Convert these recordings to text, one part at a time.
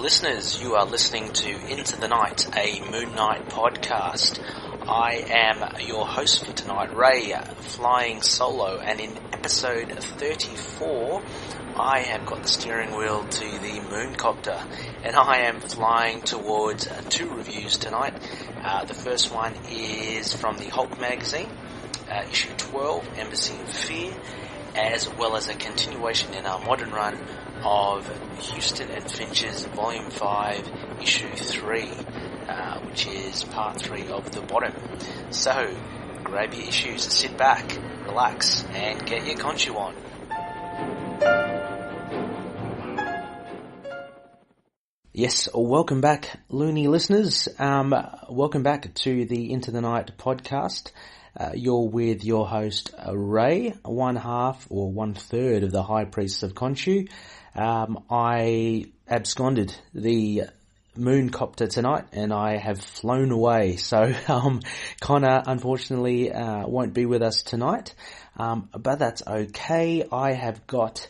listeners, you are listening to Into the Night, a Moon Knight podcast. I am your host for tonight, Ray, flying solo, and in episode 34, I have got the steering wheel to the Mooncopter, and I am flying towards two reviews tonight. The first one is from the Hulk magazine, issue 12, Embassy of Fear, as well as a continuation in our modern run of Huston and Finch's Volume 5, Issue 3, which is Part 3 of The Bottom. So, grab your issues, sit back, relax, and get your Khonshu on. Yes, welcome back, loony listeners. Welcome back to the Into the Night podcast. You're with your host, Ray, one third of the High Priests of Khonshu. I absconded the Mooncopter tonight and I have flown away. So, Connor unfortunately, won't be with us tonight. But that's okay. I have got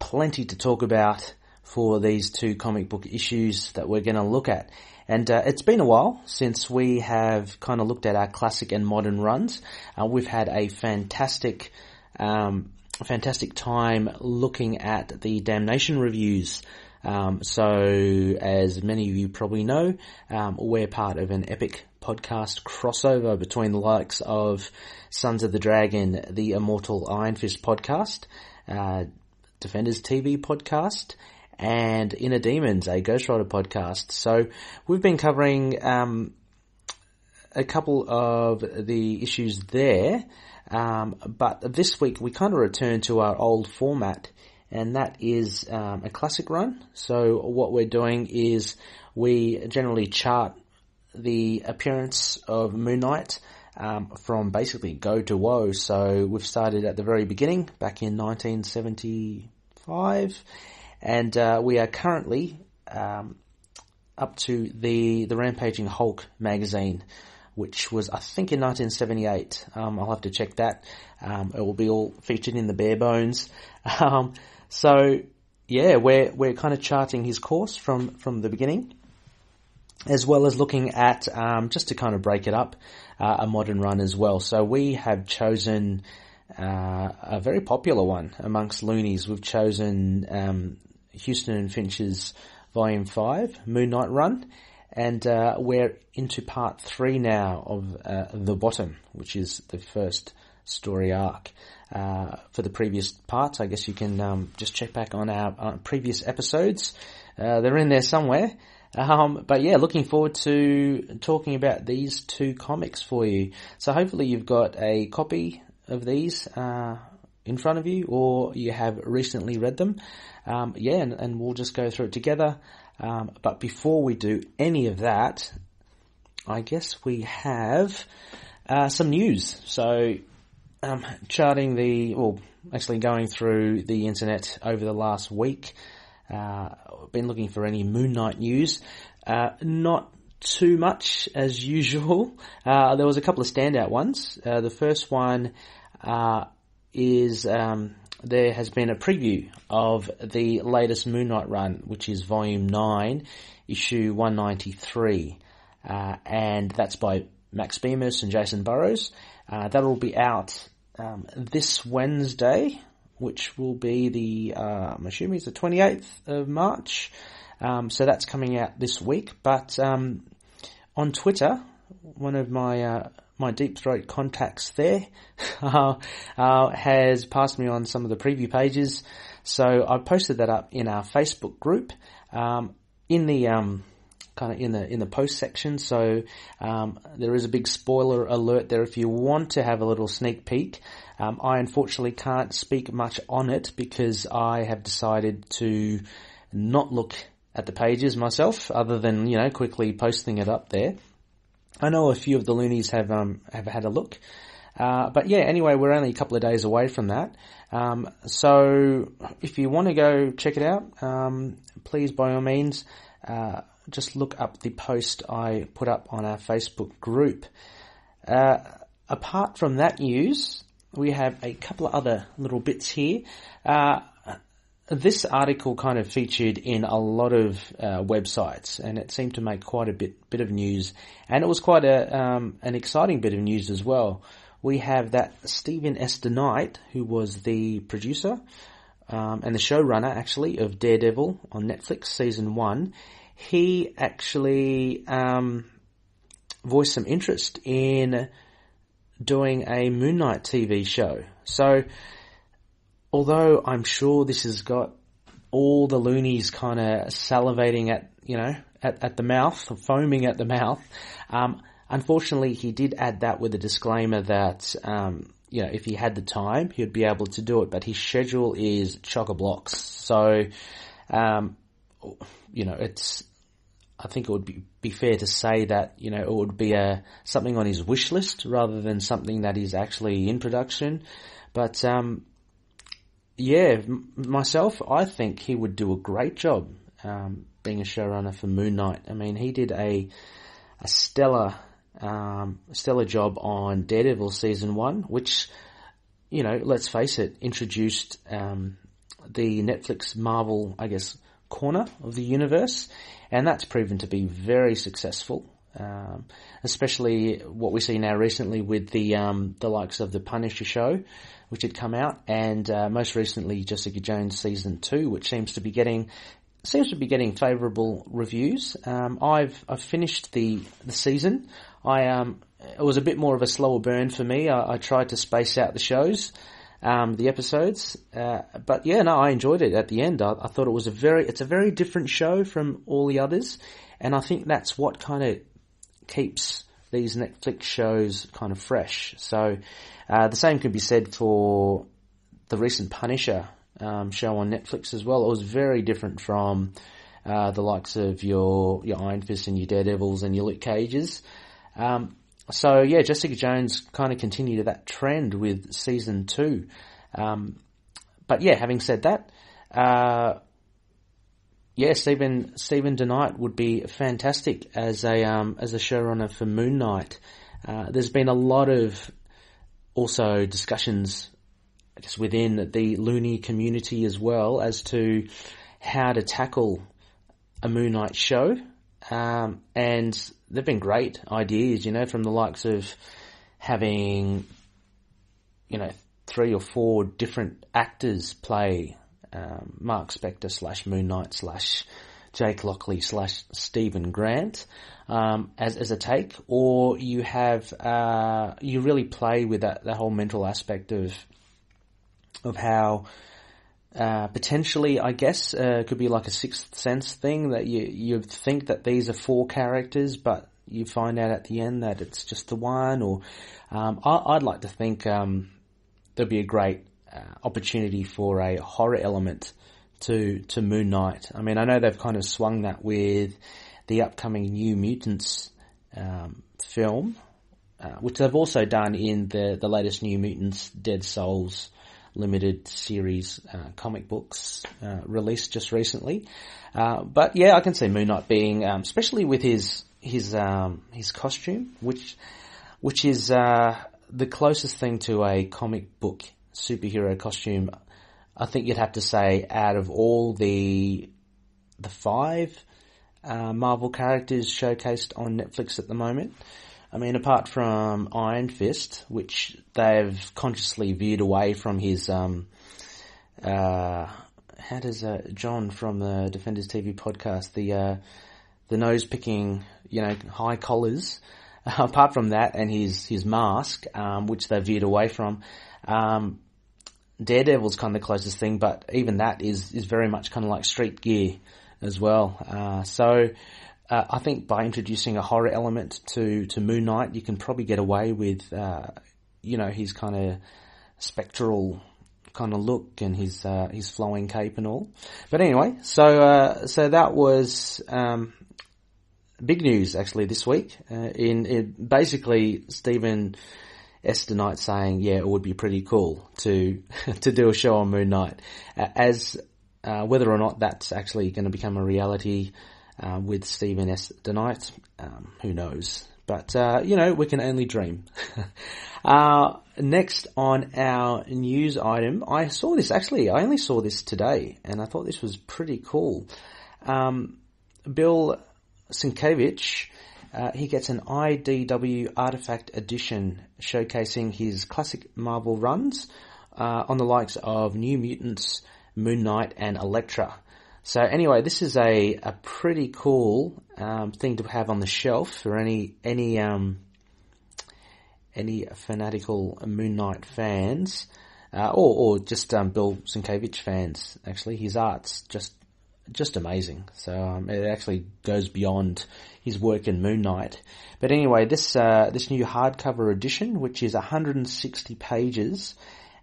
plenty to talk about for these two comic book issues that we're going to look at. And it's been a while since we have kind of looked at our classic and modern runs. We've had a fantastic time looking at the Damnation reviews. So as many of you probably know, we're part of an epic podcast crossover between the likes of Sons of the Dragon, the Immortal Iron Fist podcast, Defenders TV podcast, and Inner Demons, a Ghost Rider podcast. So we've been covering a couple of the issues there, but this week we kind of return to our old format, and that is a classic run. So what we're doing is we generally chart the appearance of Moon Knight from basically go to woe. So we've started at the very beginning, back in 1975, and we are currently up to the Rampaging Hulk magazine, which was, I think, in 1978. I'll have to check that. It will be all featured in the bare bones. So yeah, we're kind of charting his course from the beginning, as well as looking at, just to kind of break it up, a modern run as well. So we have chosen a very popular one amongst loonies. We've chosen Huston and Finch's Volume 5, Moon Knight run, and we're into Part 3 now of The Bottom, which is the first story arc. For the previous parts, I guess you can just check back on our previous episodes. They're in there somewhere. But yeah, looking forward to talking about these two comics for you. So hopefully you've got a copy of these in front of you, or you have recently read them. And we'll just go through it together. But before we do any of that, I guess we have some news. So charting going through the internet over the last week. Been looking for any Moon Knight news. Not too much as usual. There was a couple of standout ones. The first one is there has been a preview of the latest Moon Knight run, which is Volume 9, Issue 193. And that's by Max Bemis and Jason Burrows. That will be out this Wednesday, which will be I'm assuming it's the 28th of March. So that's coming out this week. But on Twitter, one of my Deep Throat contacts there has passed me on some of the preview pages. So I posted that up in our Facebook group, in the kind of in the post section. So there is a big spoiler alert there if you want to have a little sneak peek. I unfortunately can't speak much on it because I have decided to not look at the pages myself, other than, quickly posting it up there. I know a few of the loonies have had a look. But yeah, anyway, we're only a couple of days away from that. So if you want to go check it out, please, by all means, just look up the post I put up on our Facebook group. Apart from that news, we have a couple of other little bits here. this article kind of featured in a lot of websites, and it seemed to make quite a bit of news, and it was quite an exciting bit of news as well. We have that Stephen S. DeKnight, who was the producer and the showrunner, actually, of Daredevil on Netflix Season 1. He actually voiced some interest in doing a Moon Knight TV show. So, although I'm sure this has got all the loonies kind of salivating at the mouth, foaming at the mouth, unfortunately he did add that with a disclaimer that, if he had the time, he'd be able to do it, but his schedule is chock-a-blocks. So, I think it would be fair to say that, it would be something on his wish list rather than something that is actually in production. But, myself, I think he would do a great job, being a showrunner for Moon Knight. I mean, he did a stellar job on Daredevil Season 1, which, let's face it, introduced, the Netflix Marvel, I guess, corner of the universe, and that's proven to be very successful, especially what we see now recently with the likes of the Punisher show, which had come out, and most recently Jessica Jones Season 2, which seems to be getting favourable reviews. I've finished the season. It was a bit more of a slower burn for me. I tried to space out the shows, the episodes, but I enjoyed it at the end. I thought it's a very different show from all the others, and I think that's what kind of keeps these Netflix shows kind of fresh. So, the same could be said for the recent Punisher show on Netflix as well. It was very different from the likes of your Iron Fist and your Daredevils and your Luke Cages. Jessica Jones kind of continued that trend with Season 2. Having said that, Stephen DeKnight would be fantastic as a showrunner for Moon Knight. There's been a lot of also discussions, I guess, within the loony community as well as to how to tackle a Moon Knight show. And there've been great ideas, from the likes of having, 3 or 4 different actors play Mark Spector / Moon Knight / Jake Lockley / Stephen Grant as a take, or you have you really play with that whole mental aspect of how potentially, I guess, could be like a Sixth Sense thing, that you think that these are 4 characters, but you find out at the end that it's just the one. Or I'd like to think there'd be a great opportunity for a horror element to Moon Knight. I mean, I know they've kind of swung that with the upcoming New Mutants film, which they've also done in the latest New Mutants Dead Souls limited series comic books released just recently. But yeah, I can see Moon Knight being, especially with his costume, which is the closest thing to a comic book superhero costume. I think you'd have to say, out of all the 5 Marvel characters showcased on Netflix at the moment, I mean, apart from Iron Fist, which they've consciously veered away from his, how does John from the Defenders TV podcast, the nose picking, high collars, apart from that and his mask, which they've veered away from, Daredevil's kind of the closest thing, but even that is very much kind of like street gear as well. So I think by introducing a horror element to Moon Knight, you can probably get away with, his kind of spectral kind of look and his flowing cape and all. But anyway, so that was big news actually this week. In basically Stephen S. DeKnight saying, yeah, it would be pretty cool to do a show on Moon Knight. As whether or not that's actually going to become a reality with Stephen S. DeKnight, who knows? But, we can only dream. Next on our news item, I only saw this today, and I thought this was pretty cool. Bill Sienkiewicz, he gets an IDW Artifact Edition showcasing his classic Marvel runs on the likes of New Mutants, Moon Knight, and Elektra. So anyway, this is a pretty cool thing to have on the shelf for any fanatical Moon Knight fans, or just Bill Sienkiewicz fans. Actually, his art's just amazing. So it actually goes beyond his work in Moon Knight. But anyway, this new hardcover edition, which is 160 pages,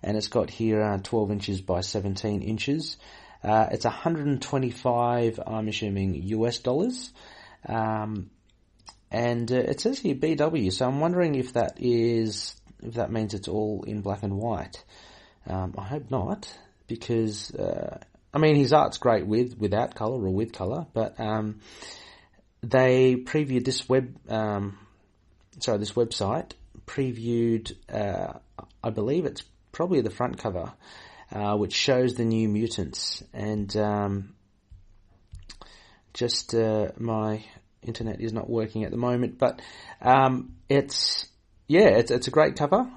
and it's got here 12 inches by 17 inches. It's 125, I'm assuming, US dollars. And it says here BW, so I'm wondering if that means it's all in black and white. I hope not, because his art's great without colour or with colour, but they previewed this website previewed, I believe it's probably the front cover, which shows the New Mutants, and my internet is not working at the moment, but it's a great cover.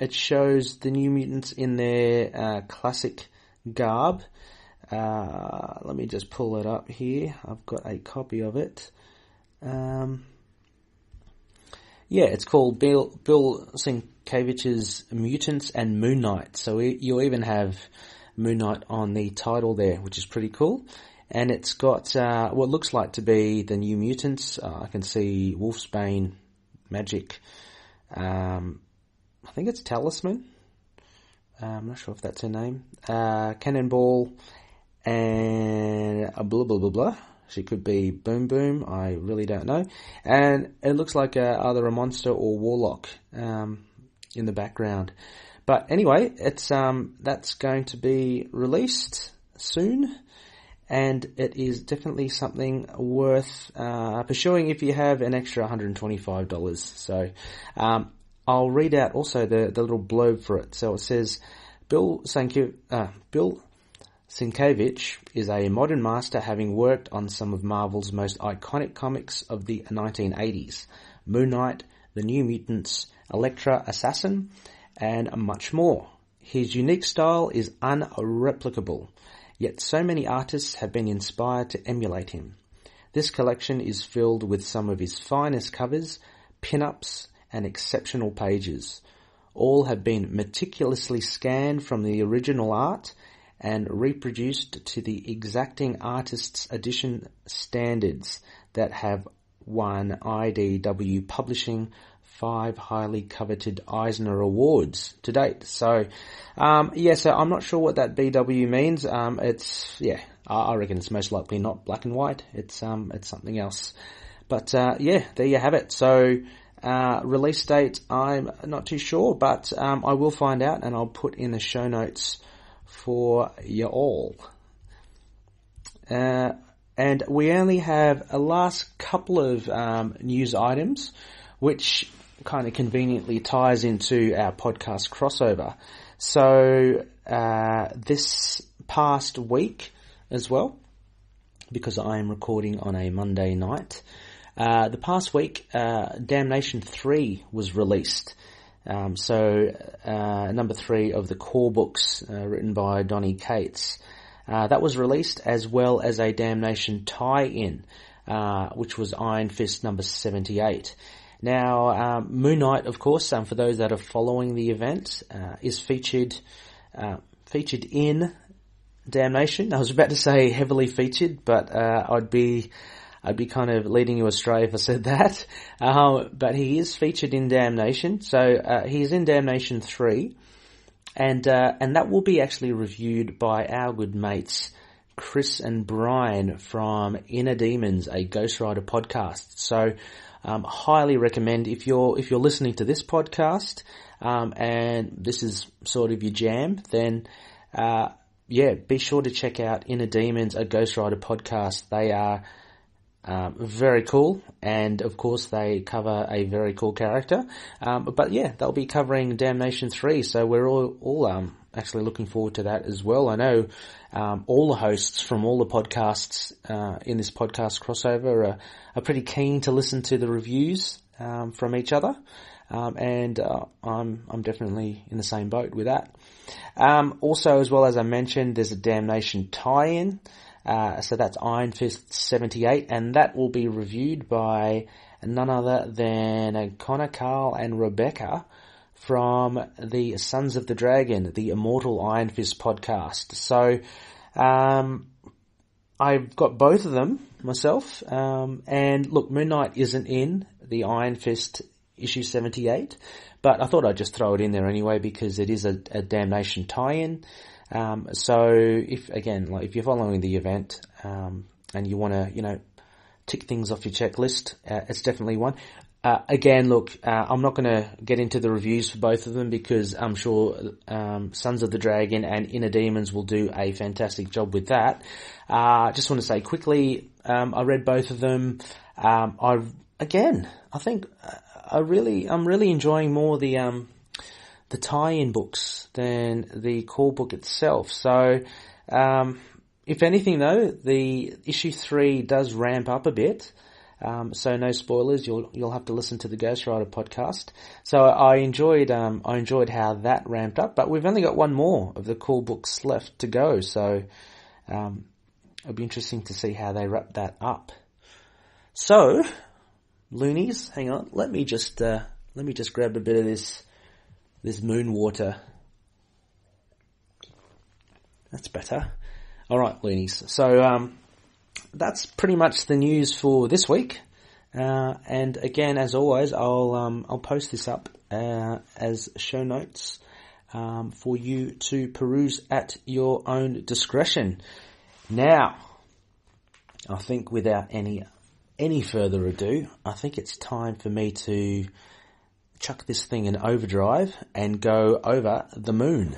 It shows the New Mutants in their classic garb. Let me just pull it up here. I've got a copy of it. It's called Bill Sienkiewicz's Mutants and Moon Knight. So you'll even have Moon Knight on the title there, which is pretty cool. And it's got what looks like to be the New Mutants. I can see Wolfsbane, Magic. I think it's Talisman. I'm not sure if that's her name. Cannonball and blah blah blah blah. She could be Boom Boom. I really don't know. And it looks like either a monster or warlock in the background. But anyway, it's that's going to be released soon, and it is definitely something worth pursuing if you have an extra $125. So I'll read out also the little blurb for it. So it says, Bill Sienkiewicz is a modern master, having worked on some of Marvel's most iconic comics of the 1980s, Moon Knight, The New Mutants, Elektra, Assassin, and much more. His unique style is unreplicable, yet so many artists have been inspired to emulate him. This collection is filled with some of his finest covers, pin-ups, and exceptional pages. All have been meticulously scanned from the original art and reproduced to the exacting artist's edition standards that have won IDW Publishing 5 highly coveted Eisner Awards to date. So, so I'm not sure what that BW means. I reckon it's most likely not black and white. It's something else. But, there you have it. So, release date, I'm not too sure, but, I will find out, and I'll put in the show notes for you all. And we only have a last couple of news items, which kind of conveniently ties into our podcast crossover. So this past week as well, because I am recording on a Monday night, the past week Damnation 3 was released. Number 3 of the core books written by Donny Cates. That was released, as well as a Damnation tie-in, which was Iron Fist number 78. Now, Moon Knight, of course, for those that are following the event, is featured in Damnation. I was about to say heavily featured, but I'd be kind of leading you astray if I said that. But he is featured in Damnation. So he is in Damnation 3. And that will be actually reviewed by our good mates Chris and Brian from Inner Demons, a Ghost Rider podcast. So highly recommend, if you're listening to this podcast and this is sort of your jam, then be sure to check out Inner Demons, a Ghost Rider podcast. They are Very cool, and of course they cover a very cool character. But yeah, they'll be covering Damnation 3, so we're all actually looking forward to that as well. I know all the hosts from all the podcasts in this podcast crossover are pretty keen to listen to the reviews from each other, and I'm definitely in the same boat with that. Also, as well as I mentioned, there's a Damnation tie-in. So that's Iron Fist 78, and that will be reviewed by none other than SPECTOR-CALL and Rebecca from the Sons of the Dragon, the Immortal Iron Fist podcast. So, I've got both of them myself, and look, Moon Knight isn't in the Iron Fist issue 78, but I thought I'd just throw it in there anyway because it is a Damnation tie-in. So if you're following the event, and you want to, tick things off your checklist, it's definitely one. Again, look, I'm not going to get into the reviews for both of them because I'm sure, Sons of the Dragon and Inner Demons will do a fantastic job with that. Just want to say quickly, I read both of them. I'm really enjoying more the tie-in books than the core book itself. So, if anything though, the issue 3 does ramp up a bit. So no spoilers. You'll have to listen to the Ghost Rider podcast. So I enjoyed how that ramped up, but we've only got one more of the core books left to go. So, it'll be interesting to see how they wrap that up. So, loonies, hang on. Let me just grab a bit of this moon water. That's better. Alright, loonies. So, that's pretty much the news for this week. And again, as always, I'll post this up, as show notes, for you to peruse at your own discretion. Now, I think without any further ado, I think it's time for me to chuck this thing in overdrive and go over the moon.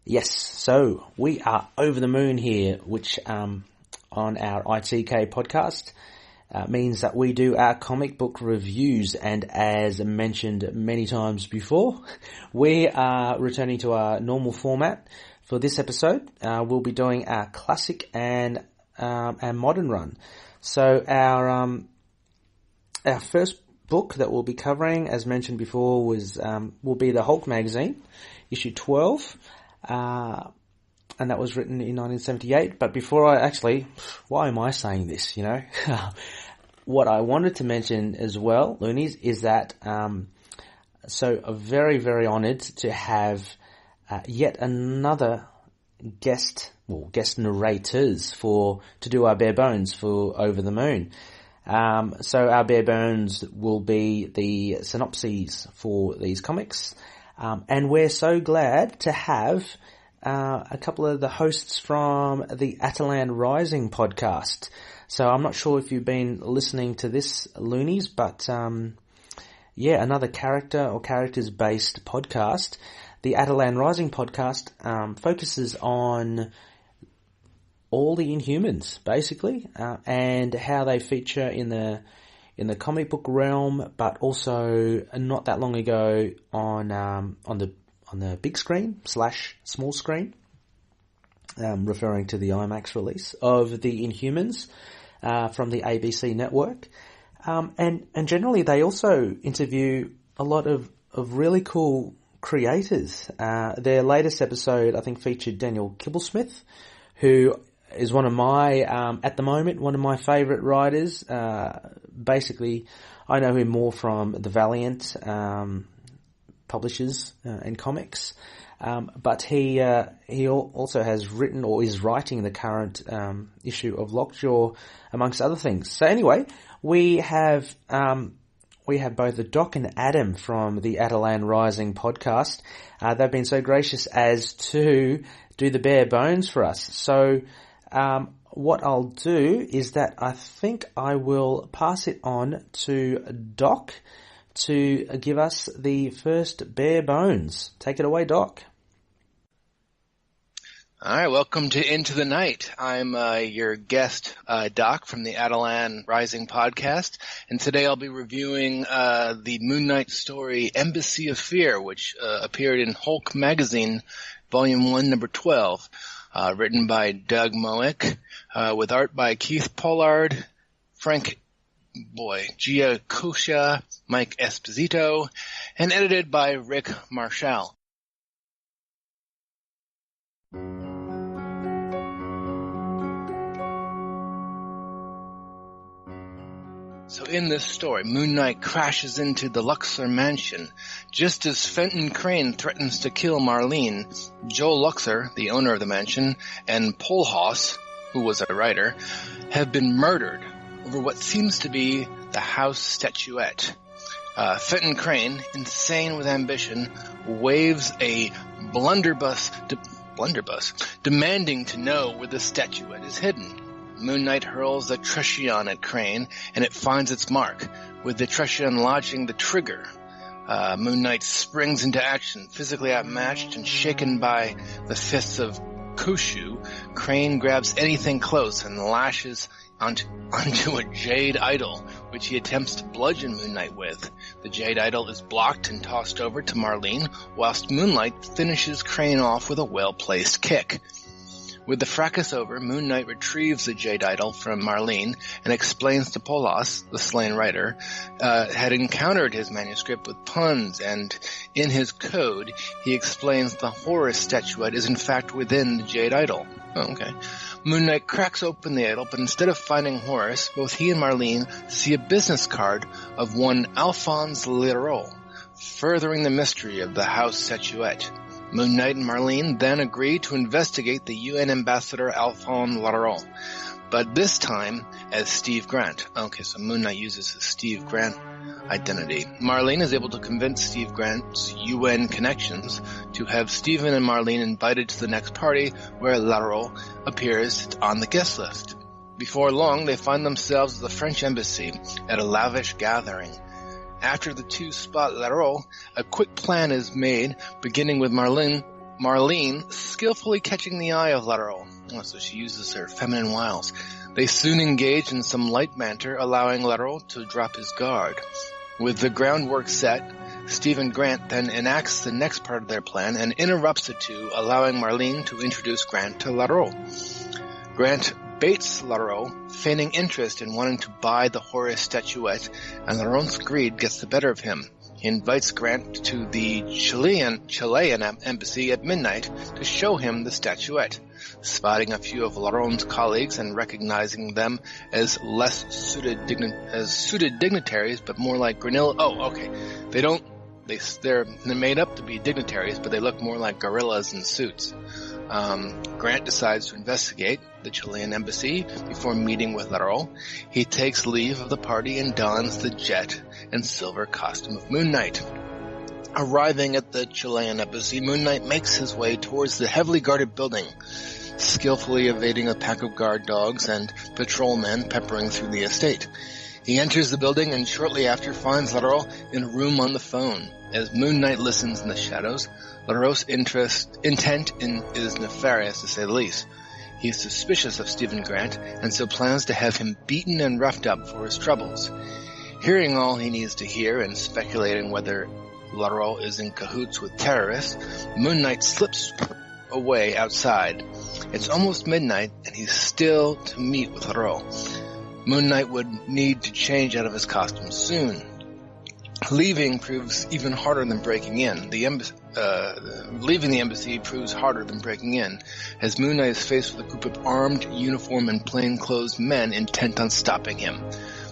Yes, so we are over the moon here, which on our ITK podcast means that we do our comic book reviews, and as mentioned many times before, we are returning to our normal format. For this episode, we'll be doing our classic and modern run. So our first book that we'll be covering, as mentioned before, will be the Hulk magazine, issue 12, and that was written in 1978. But why am I saying this? What I wanted to mention as well, loonies, is that so I'm very, very honoured to have yet another guest narrators to do our bare bones for Over the Moon. So our bare bones will be the synopses for these comics. And we're so glad to have a couple of the hosts from the Attilan Rising podcast. So I'm not sure if you've been listening to this, loonies, but another character or characters-based podcast. The Attilan Rising podcast focuses on all the Inhumans, basically, and how they feature in the comic book realm, but also not that long ago on the big screen / small screen, referring to the IMAX release of the Inhumans from the ABC network, and generally they also interview a lot of really cool creators. Their latest episode, I think, featured Daniel Kibblesmith, who is one of my favourite writers. Basically, I know him more from the Valiant publishers and comics, but he also has written or is writing the current issue of Lockjaw, amongst other things. So anyway, we have both Doc and Adam from the Attilan Rising podcast. They've been so gracious as to do the bare bones for us. So what I'll do is that I think I will pass it on to Doc to give us the first bare bones. Take it away, Doc. All right, welcome to Into the Night. I'm your guest, Doc, from the Attilan Rising Podcast, and today I'll be reviewing the Moon Knight story Embassy of Fear, which appeared in Hulk magazine, Volume 1, Number 12, written by Doug Mowick, with art by Keith Pollard, Frank Giacosa, Mike Esposito, and edited by Rick Marshall. So in this story, Moon Knight crashes into the Luxor mansion. Just as Fenton Crane threatens to kill Marlene, Joel Luxor, the owner of the mansion, and Polhaus, who was a writer, have been murdered over what seems to be the house statuette. Fenton Crane, insane with ambition, waves a blunderbuss demanding to know where the statuette is hidden. Moon Knight hurls the Tritium at Crane, and it finds its mark, with the Tritium lodging the trigger. Moon Knight springs into action, physically outmatched and shaken by the fists of Khonshu. Crane grabs anything close and lashes onto a jade idol, which he attempts to bludgeon Moon Knight with. The jade idol is blocked and tossed over to Marlene, whilst Moonlight finishes Crane off with a well-placed kick. With the fracas over, Moon Knight retrieves the jade idol from Marlene and explains to Polhaus, the slain writer, had encountered his manuscript with puns, and in his code, he explains the Horus statuette is in fact within the jade idol. Oh, okay. Moon Knight cracks open the idol, but instead of finding Horus, both he and Marlene see a business card of one Alphonse Leroux, furthering the mystery of the house statuette. Moon Knight and Marlene then agree to investigate the UN ambassador Alphonse Leroux, but this time as Steve Grant. Okay, so Moon Knight uses his Steve Grant identity. Marlene is able to convince Steve Grant's UN connections to have Stephen and Marlene invited to the next party where Leroux appears on the guest list. Before long, they find themselves at the French embassy at a lavish gathering. After the two spot Leroux, a quick plan is made, beginning with Marlene skillfully catching the eye of Leroux. Oh, so she uses her feminine wiles. They soon engage in some light banter, allowing Leroux to drop his guard. With the groundwork set, Stephen Grant then enacts the next part of their plan and interrupts the two, allowing Marlene to introduce Grant to Leroux. Grant baits Leroux, feigning interest in wanting to buy the Horus statuette, and Leroux's greed gets the better of him. He invites Grant to the Chilean embassy at midnight to show him the statuette. Spotting a few of Leroux's colleagues and recognizing them as less suited dignitaries, but more like Granilla. Oh, okay. They're made up to be dignitaries, but they look more like gorillas in suits. Grant decides to investigate the Chilean embassy before meeting with Leroux. He takes leave of the party and dons the jet and silver costume of Moon Knight. Arriving at the Chilean embassy, Moon Knight makes his way towards the heavily guarded building, skillfully evading a pack of guard dogs and patrolmen peppering through the estate. He enters the building and shortly after finds Leroux in a room on the phone. As Moon Knight listens in the shadows, Leroux's intent is nefarious, to say the least. He is suspicious of Stephen Grant, and so plans to have him beaten and roughed up for his troubles. Hearing all he needs to hear and speculating whether Leroux is in cahoots with terrorists, Moon Knight slips away outside. It's almost midnight, and he's still to meet with Leroux. Moon Knight would need to change out of his costume soon. Leaving proves even harder than breaking in. Leaving the embassy proves harder than breaking in, as Moon Knight is faced with a group of armed, uniformed, and plainclothes men intent on stopping him.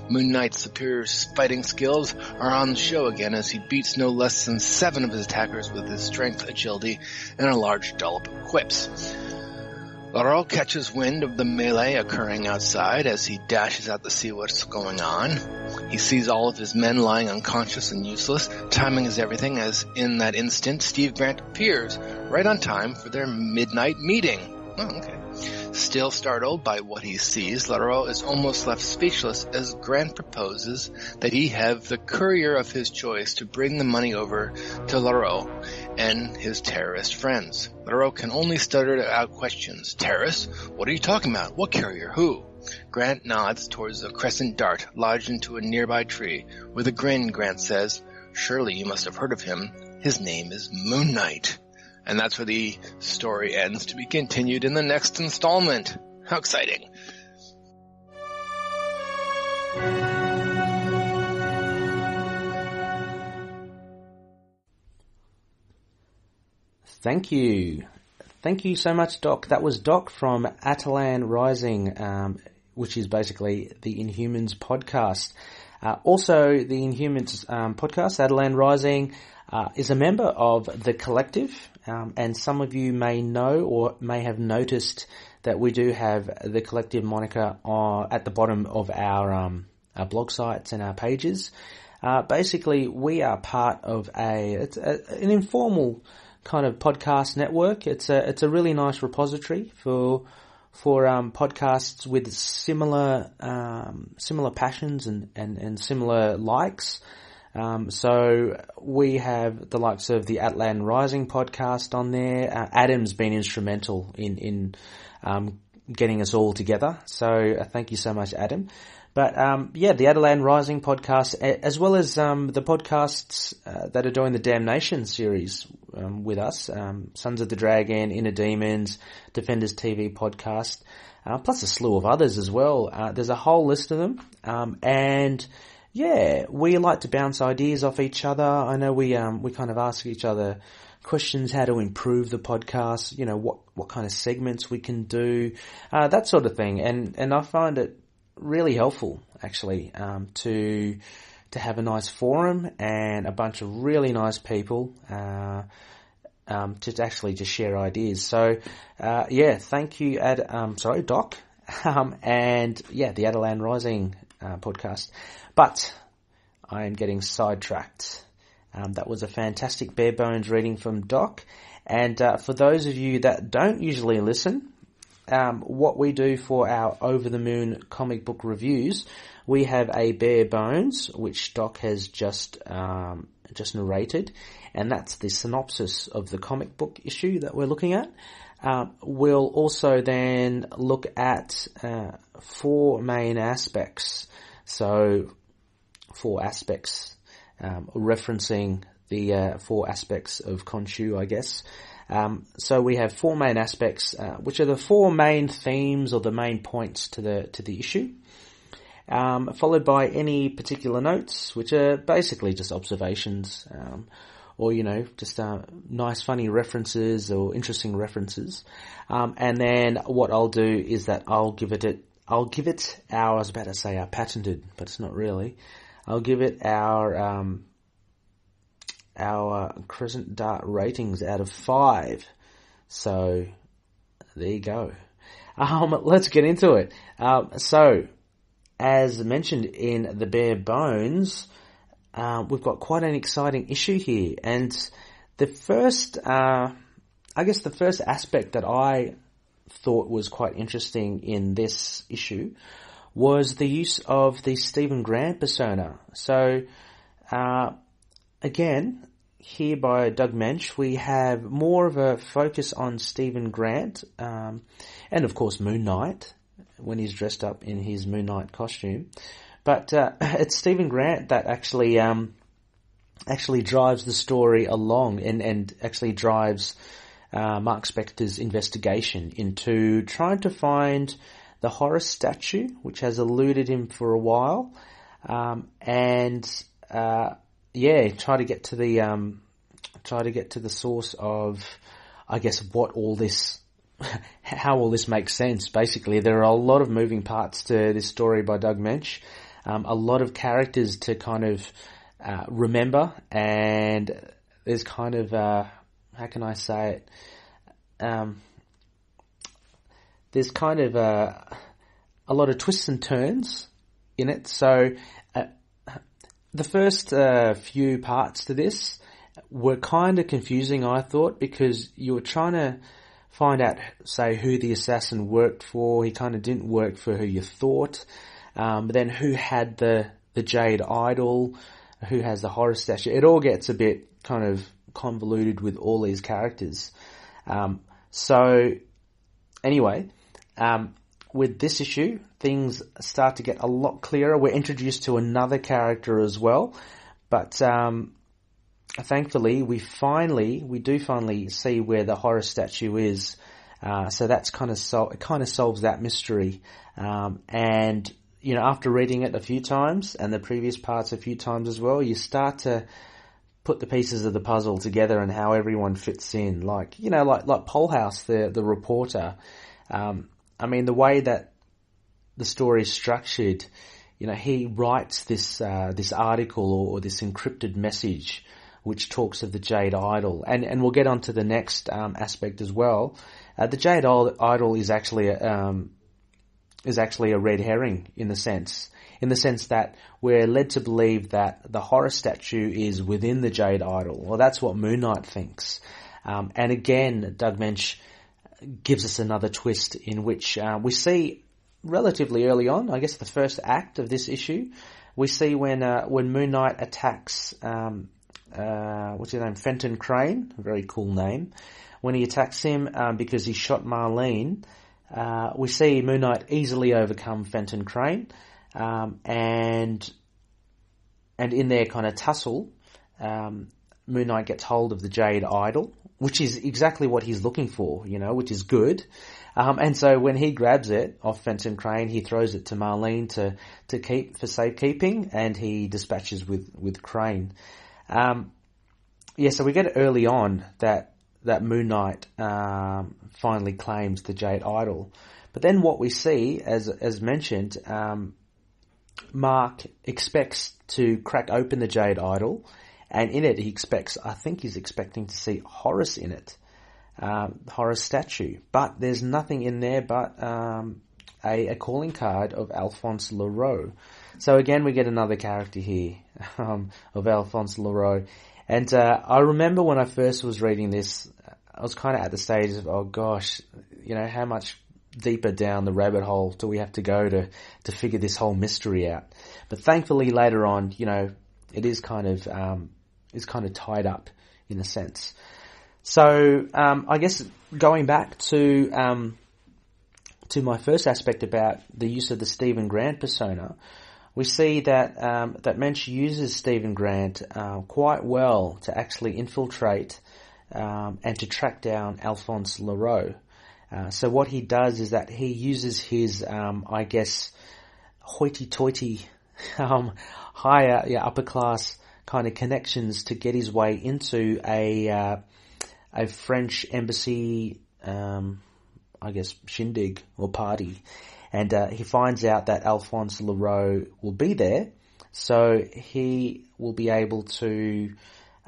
Moon Knight's superior fighting skills are on the show again as he beats no less than 7 of his attackers with his strength, agility, and a large dollop of quips. Leroux catches wind of the melee occurring outside as he dashes out to see what's going on. He sees all of his men lying unconscious and useless. Timing is everything, as in that instant, Steve Grant appears right on time for their midnight meeting. Oh, okay. Still startled by what he sees, Lareau is almost left speechless as Grant proposes that he have the courier of his choice to bring the money over to Lareau and his terrorist friends. Lareau can only stutter out questions. Terrorists? What are you talking about? What courier? Who? Grant nods towards a crescent dart lodged into a nearby tree. With a grin, Grant says, "Surely you must have heard of him. His name is Moon Knight." And that's where the story ends, to be continued in the next installment. How exciting. Thank you. Thank you so much, Doc. That was Doc from Attilan Rising, which is basically the Inhumans podcast. Also, the Inhumans podcast, Attilan Rising, is a member of the collective, and some of you may know or may have noticed that we do have the collective moniker at the bottom of our blog sites and our pages. Basically, we are part of an informal kind of podcast network. It's a really nice repository for podcasts with similar passions and similar likes. So we have the likes of the Attilan Rising podcast on there. Adam's been instrumental in getting us all together. So thank you so much, Adam. But the Attilan Rising podcast, as well as the podcasts that are doing the Damnation series with us, Sons of the Dragon, Inner Demons, Defenders TV podcast, plus a slew of others as well. There's a whole list of them, and yeah, we like to bounce ideas off each other. I know we kind of ask each other questions, how to improve the podcast, what kind of segments we can do, that sort of thing. And I find it really helpful, actually, to have a nice forum and a bunch of really nice people, to actually just share ideas. So, thank you, Doc, and the Attilan Rising podcast. But I am getting sidetracked. That was a fantastic bare bones reading from Doc. And for those of you that don't usually listen, what we do for our Over the Moon comic book reviews, we have a bare bones, which Doc has just narrated, and that's the synopsis of the comic book issue that we're looking at. We'll also then look at 4 main aspects. So 4 aspects, referencing the 4 aspects of Khonshu, I guess. So we have 4 main aspects, which are the 4 main themes or the main points to the issue, followed by any particular notes, which are basically just observations, or just nice, funny references or interesting references. And then what I'll do is that I'll give it our, I was about to say our patented, but it's not really. I'll give it our Crescent Dart ratings out of 5. So there you go. Let's get into it. So as mentioned in the bare bones, we've got quite an exciting issue here, and the first aspect that I thought was quite interesting in this issue was the use of the Stephen Grant persona. So, again, here by Doug Mensch, we have more of a focus on Stephen Grant, and of course Moon Knight, when he's dressed up in his Moon Knight costume. But it's Stephen Grant that actually drives the story along and actually drives Mark Spector's investigation into trying to find the Horus statue, which has eluded him for a while, and try to get to the source of, I guess, what all this, how all this makes sense. Basically, there are a lot of moving parts to this story by Doug Mensch, a lot of characters to kind of remember, and there's kind of how can I say it? There's kind of a lot of twists and turns in it. So the first few parts to this were kind of confusing, I thought, because you were trying to find out, say, who the assassin worked for. He kind of didn't work for who you thought. But then who had the Jade Idol, who has the horror statue. It all gets a bit kind of convoluted with all these characters. So anyway, with this issue, things start to get a lot clearer. We're introduced to another character as well, but thankfully we do finally see where the horror statue is. So that's it kind of solves that mystery. And you know, after reading it a few times and the previous parts a few times as well, you start to put the pieces of the puzzle together and how everyone fits in. Like, you know, like Polhouse, the reporter. I mean, the way that the story is structured, you know, he writes this article or this encrypted message which talks of the Jade Idol. And we'll get on to the next aspect as well. The Jade Idol is actually a red herring in the sense that we're led to believe that the horror statue is within the Jade Idol. Well, that's what Moon Knight thinks. And again, Doug Mensch gives us another twist in which we see relatively early on, I guess the first act of this issue, we see when Moon Knight attacks, what's his name, Fenton Crane, a very cool name. When he attacks him because he shot Marlene, we see Moon Knight easily overcome Fenton Crane, and in their kind of tussle, Moon Knight gets hold of the Jade Idol, which is exactly what he's looking for, you know, which is good. And so when he grabs it off Fenton Crane, he throws it to Marlene to keep for safekeeping, and he dispatches with Crane. So we get early on that Moon Knight finally claims the Jade Idol. But then what we see, as mentioned, Mark expects to crack open the Jade Idol, and in it he's expecting to see Horus in it, Horus statue. But there's nothing in there but a calling card of Alphonse Leroux. So again, we get another character here of Alphonse Leroux. And I remember when I first was reading this, I was kind of at the stage of, oh gosh, you know, how much deeper down the rabbit hole do we have to go to figure this whole mystery out? But thankfully later on, you know, it is kind of tied up in a sense. So I guess going back to my first aspect about the use of the Stephen Grant persona, we see that Mensch uses Stephen Grant quite well to actually infiltrate and to track down Alphonse Leroux. So what he does is that he uses his, I guess, hoity-toity, higher, upper class kind of connections to get his way into a French embassy, I guess, shindig or party. And he finds out that Alphonse Leroux will be there, so he will be able to,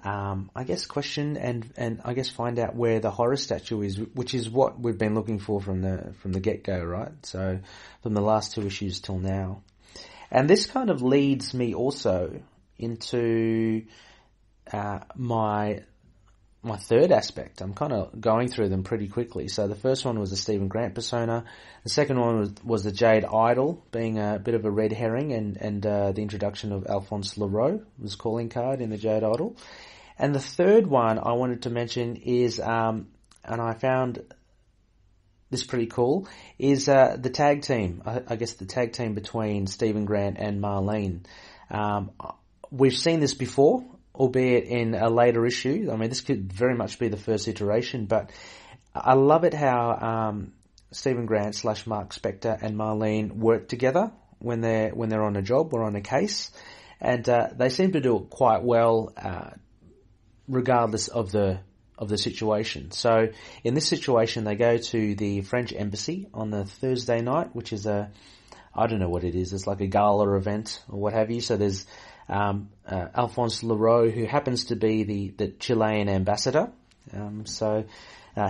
I guess, question and I guess find out where the horror statue is, which is what we've been looking for from the get-go, right? So from the last two issues till now. And this kind of leads me also into my third aspect. I'm kind of going through them pretty quickly. So the first one was the Stephen Grant persona. The second one was the Jade Idol, being a bit of a red herring, and the introduction of Alphonse Leroux was calling card in the Jade Idol. And the third one I wanted to mention is, and I found this pretty cool, is the tag team. I guess the tag team between Stephen Grant and Marlene. We've seen this before, albeit in a later issue. I mean, this could very much be the first iteration, but I love it how Stephen Grant / Mark Spector and Marlene work together when they're on a job or on a case, and they seem to do it quite well, regardless of the situation. So in this situation, they go to the French embassy on the Thursday night, which is I don't know what it is. It's like a gala event or what have you. So there's Alphonse Leroux, who happens to be the Chilean ambassador. So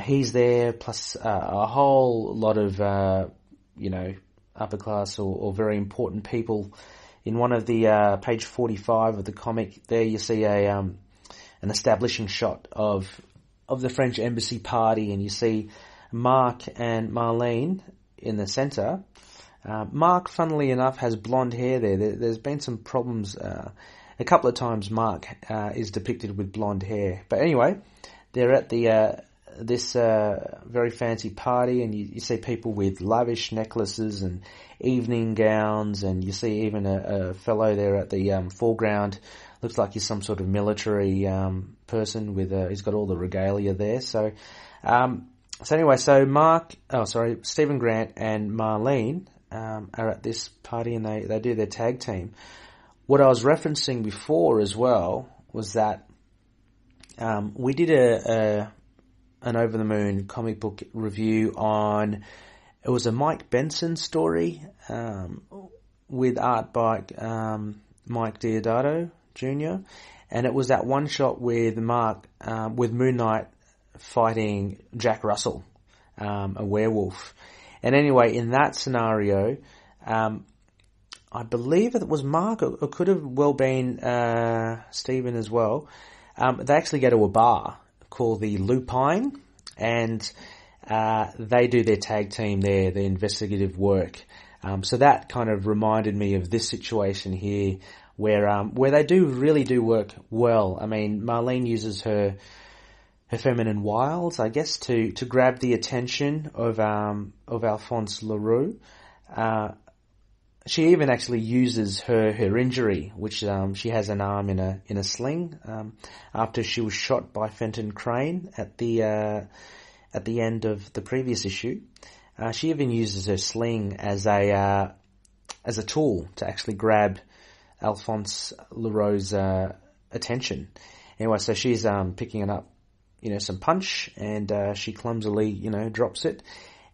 he's there, plus a whole lot of, upper class or very important people. In one of the page 45 of the comic, there you see an establishing shot of the French embassy party, and you see Mark and Marlene in the center. Mark, funnily enough, has blonde hair there. There's been some problems. A couple of times Mark is depicted with blonde hair. But anyway, they're at this very fancy party, and you see people with lavish necklaces and evening gowns, and you see even a fellow there at the foreground. Looks like he's some sort of military person with he's got all the regalia there. So anyway, Stephen Grant and Marlene are at this party, and they do their tag team. What I was referencing before as well was that we did an Over the Moon comic book review on, it was a Mike Benson story with art by Mike Deodato Jr. And it was that one shot with with Moon Knight fighting Jack Russell, a werewolf. And anyway, in that scenario, I believe it was Mark, or it could have well been Stephen as well. They actually go to a bar called the Lupine, and they do their tag team there, the investigative work. So that kind of reminded me of this situation here, where they really do work well. I mean, Marlene uses her feminine wiles, I guess, to grab the attention of Alphonse Leroux. She even actually uses her injury, which she has an arm in a sling, after she was shot by Fenton Crane at the end of the previous issue. She even uses her sling as a tool to actually grab Alphonse Leroux's attention. Anyway, so she's picking it up, some punch, and she clumsily, drops it,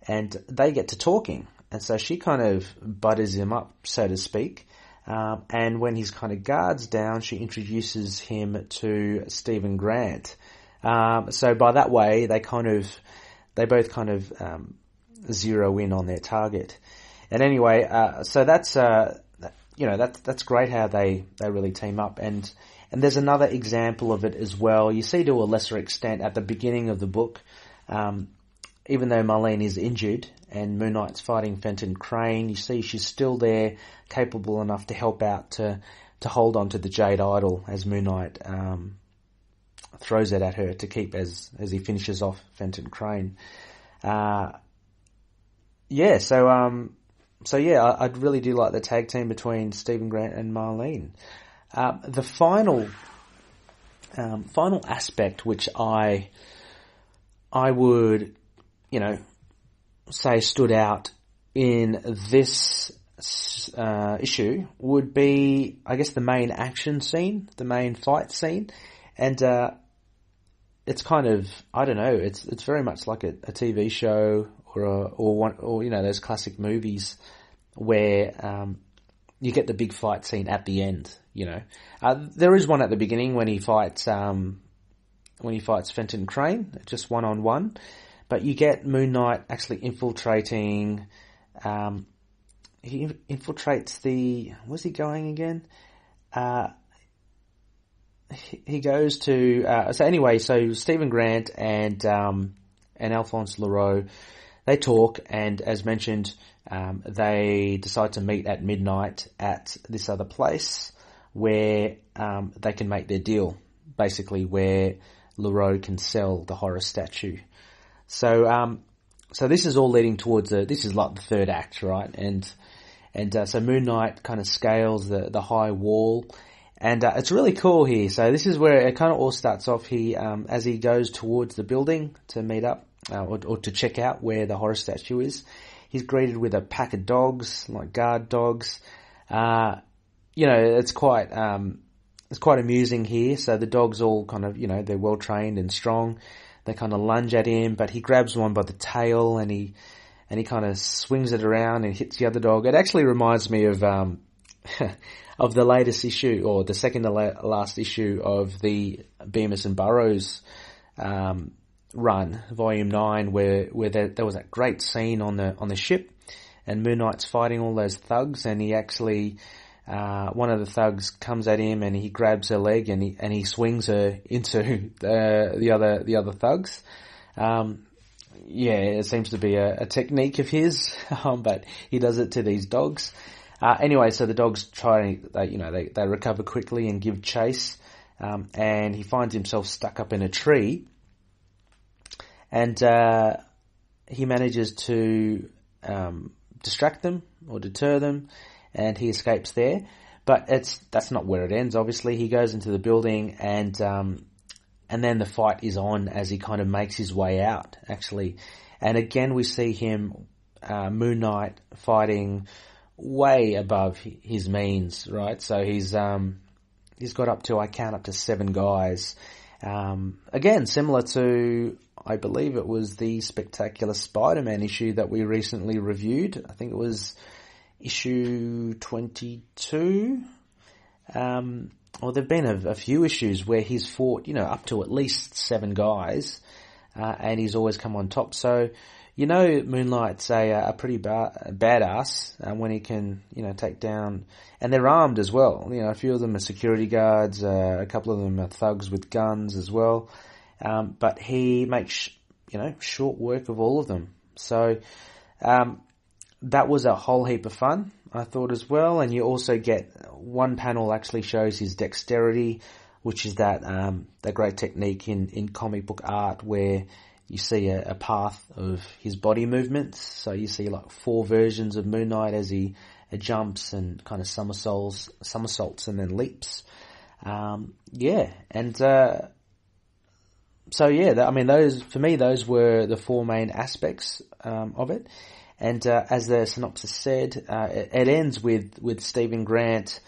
and they get to talking. And so she kind of butters him up, so to speak. And when his kind of guard's down, she introduces him to Stephen Grant. So by that way, they both kind of zero in on their target. And anyway, so that's great how they really team up. And there's another example of it as well. You see to a lesser extent at the beginning of the book, even though Marlene is injured and Moon Knight's fighting Fenton Crane, you see she's still there, capable enough to help out to hold on to the Jade Idol as Moon Knight throws it at her to keep as he finishes off Fenton Crane. I really do like the tag team between Stephen Grant and Marlene. The final aspect which I would, say stood out in this issue would be, I guess, the main action scene, the main fight scene. And it's kind of, I don't know, it's very much like a TV show or those classic movies where you get the big fight scene at the end. There is one at the beginning when he fights Fenton Crane, just one-on-one. But you get Moon Knight actually infiltrating. He infiltrates the. Where's he going again? He goes to. So Stephen Grant and Alphonse Leroux, they talk, and as mentioned, they decide to meet at midnight at this other place where they can make their deal. Basically, where Leroux can sell the horror statue. So this is all leading towards this is like the third act, right? And so Moon Knight kind of scales the high wall, and it's really cool here. So this is where it kind of all starts off. He as he goes towards the building to meet up or to check out where the horror statue is, he's greeted with a pack of dogs, like guard dogs. It's quite amusing here. So the dogs all kind of they're well trained and strong. They kind of lunge at him, but he grabs one by the tail and he kind of swings it around and hits the other dog. It actually reminds me of of the latest issue, or the second to last issue of the Bemis and Burroughs run, Volume 9, where there was that great scene on the ship, and Moon Knight's fighting all those thugs, and he actually one of the thugs comes at him and he grabs her leg and he swings her into the other thugs. it seems to be a technique of his, but he does it to these dogs. Anyway, so the dogs they recover quickly and give chase, and he finds himself stuck up in a tree, and he manages to distract them or deter them, and he escapes there. But that's not where it ends. Obviously, he goes into the building, and then the fight is on as he kind of makes his way out, actually. And again, we see him, Moon Knight, fighting way above his means, right? So he's got up to 7 guys. Again, similar to, I believe it was the Spectacular Spider-Man issue that we recently reviewed. I think it was issue 22. Well, there've been a few issues where he's fought, up to at least 7 guys, and he's always come on top. So, Moonlight's a pretty badass when he can, take down, and they're armed as well. A few of them are security guards, a couple of them are thugs with guns as well. But he makes, short work of all of them. So, that was a whole heap of fun, I thought, as well. And you also get one panel actually shows his dexterity, which is that great technique in comic book art where you see a path of his body movements. So you see like 4 versions of Moon Knight as he jumps and kind of somersaults and then leaps. Those were the 4 main aspects of it. And as the synopsis said, it ends with Stephen Grant,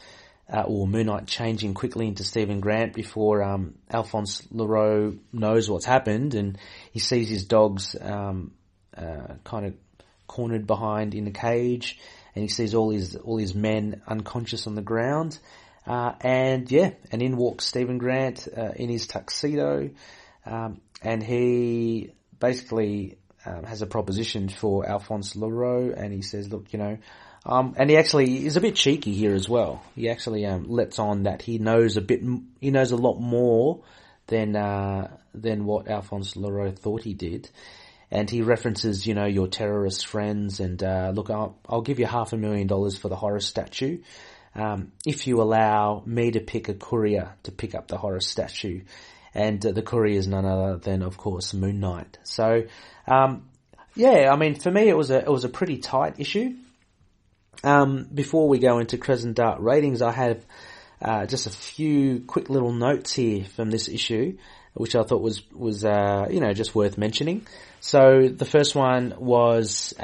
or Moon Knight changing quickly into Stephen Grant before Alphonse Leroux knows what's happened, and he sees his dogs kind of cornered behind in the cage, and he sees all his men unconscious on the ground. And in walks Stephen Grant in his tuxedo, and he basically has a proposition for Alphonse Leroux, and he says, look, and he actually is a bit cheeky here as well. He actually lets on that he knows a lot more than what Alphonse Leroux thought he did. And he references, your terrorist friends, and look, I'll give you $500,000 for the Horus statue, if you allow me to pick a courier to pick up the Horus statue. And the courier is none other than, of course, Moon Knight. So, for me, it was a pretty tight issue. Before we go into Crescent Dart ratings, I have just a few quick little notes here from this issue, which I thought was just worth mentioning. So the first one was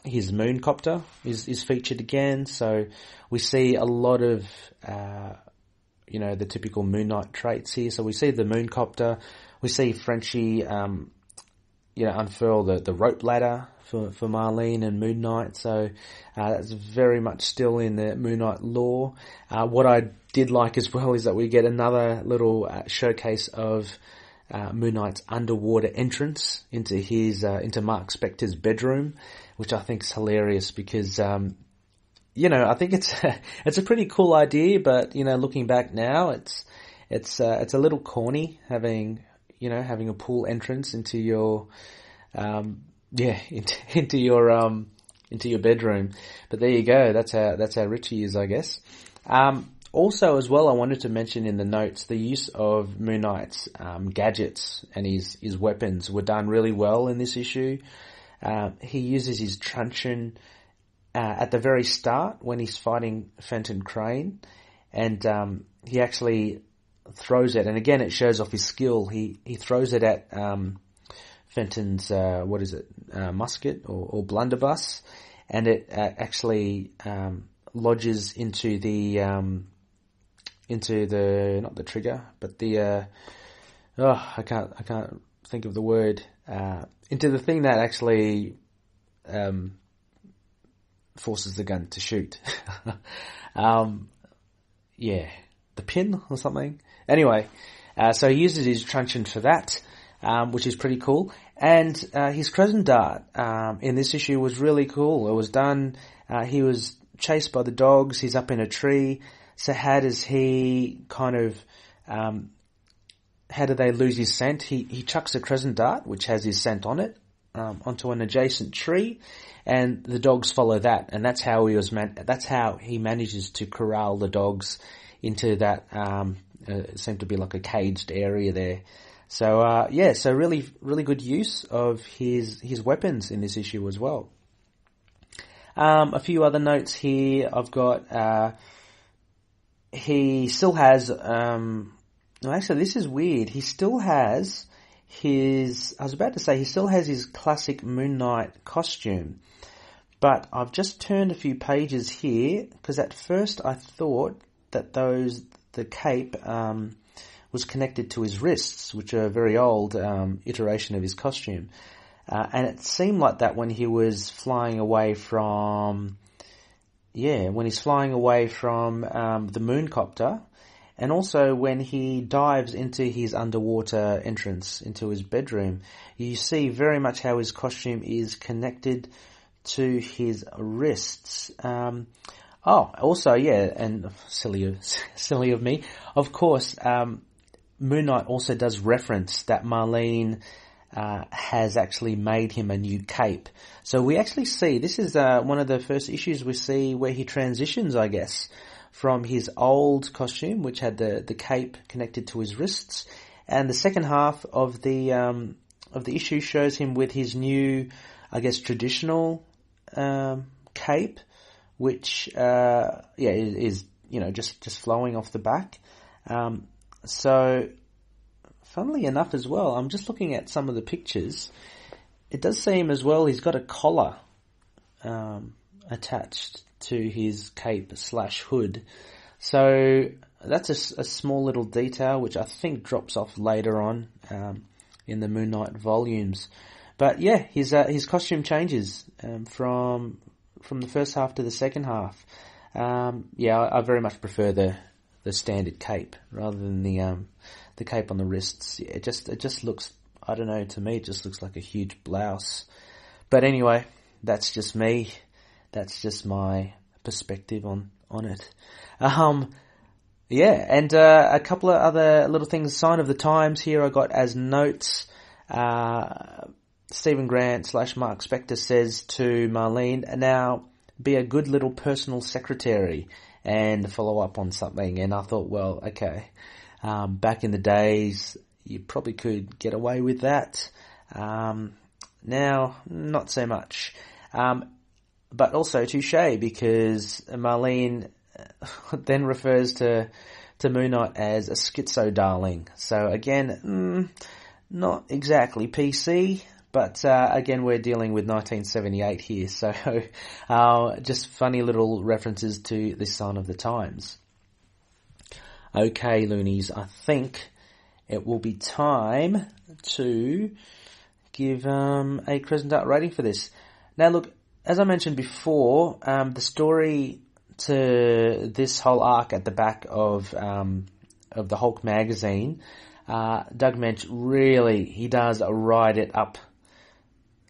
his Mooncopter is featured again. So we see a lot of the typical Moon Knight traits here. So we see the Mooncopter, we see Frenchie unfurl the rope ladder for Marlene and Moon Knight. So that's very much still in the Moon Knight lore. What I did like as well is that we get another little showcase of Moon Knight's underwater entrance into Mark Spector's bedroom, which I think is hilarious because I think it's a pretty cool idea, but looking back now, it's a little corny having a pool entrance into your into your bedroom. But there you go. That's how rich he is, I guess. Also, as well, I wanted to mention in the notes the use of Moon Knight's gadgets and his weapons were done really well in this issue. He uses his truncheon at the very start when he's fighting Fenton Crane, and he actually throws it, and again it shows off his skill. He throws it at Fenton's musket or blunderbuss, and it actually lodges into the not the trigger, but the I can't think of the word, into the thing that actually forces the gun to shoot. The pin or something. Anyway, so he uses his truncheon for that, which is pretty cool. And his Crescent Dart in this issue was really cool. It was done, he was chased by the dogs, he's up in a tree. So how does he kind of how do they lose his scent? He chucks a crescent dart, which has his scent on it, onto an adjacent tree, and the dogs follow that, and that's how that's how he manages to corral the dogs into that, it seemed to be like a caged area there. So, so really, really good use of his weapons in this issue as well. A few other notes here. I've got, he still has, actually this is weird. He still has he still has his classic Moon Knight costume. But I've just turned a few pages here, because at first I thought that the cape, was connected to his wrists, which are a very old, iteration of his costume. And it seemed like that when he was flying away from, the Mooncopter, and also when he dives into his underwater entrance into his bedroom, you see very much how his costume is connected to his wrists. And silly of me, of course, Moon Knight also does reference that Marlene has actually made him a new cape. So we actually see, this is one of the first issues we see where he transitions, I guess, from his old costume, which had the cape connected to his wrists, and the second half of the issue shows him with his new, I guess, traditional cape, which is just flowing off the back. So, funnily enough as well, I'm just looking at some of the pictures. It does seem as well he's got a collar attached to his cape / hood. So that's a small little detail which I think drops off later on in the Moon Knight volumes. But yeah, his costume changes from the first half to the second half. I very much prefer the standard cape rather than the cape on the wrists. It just looks, I don't know, to me it just looks like a huge blouse. But anyway, that's just me. That's just my perspective on it. And a couple of other little things. Sign of the times here I got as notes. Stephen Grant / Mark Spector says to Marlene, now be a good little personal secretary and follow up on something. And I thought, well, okay, back in the days, you probably could get away with that. Now, not so much. But also touche, because Marlene then refers to Moon Knight as a schizo darling. So again, not exactly PC, but again, we're dealing with 1978 here. So just funny little references to this sign of the times. Okay, loonies, I think it will be time to give a Crescent Dart rating for this. Now look, as I mentioned before, the story to this whole arc at the back of the Hulk magazine, Doug Mensch really, he does ride it up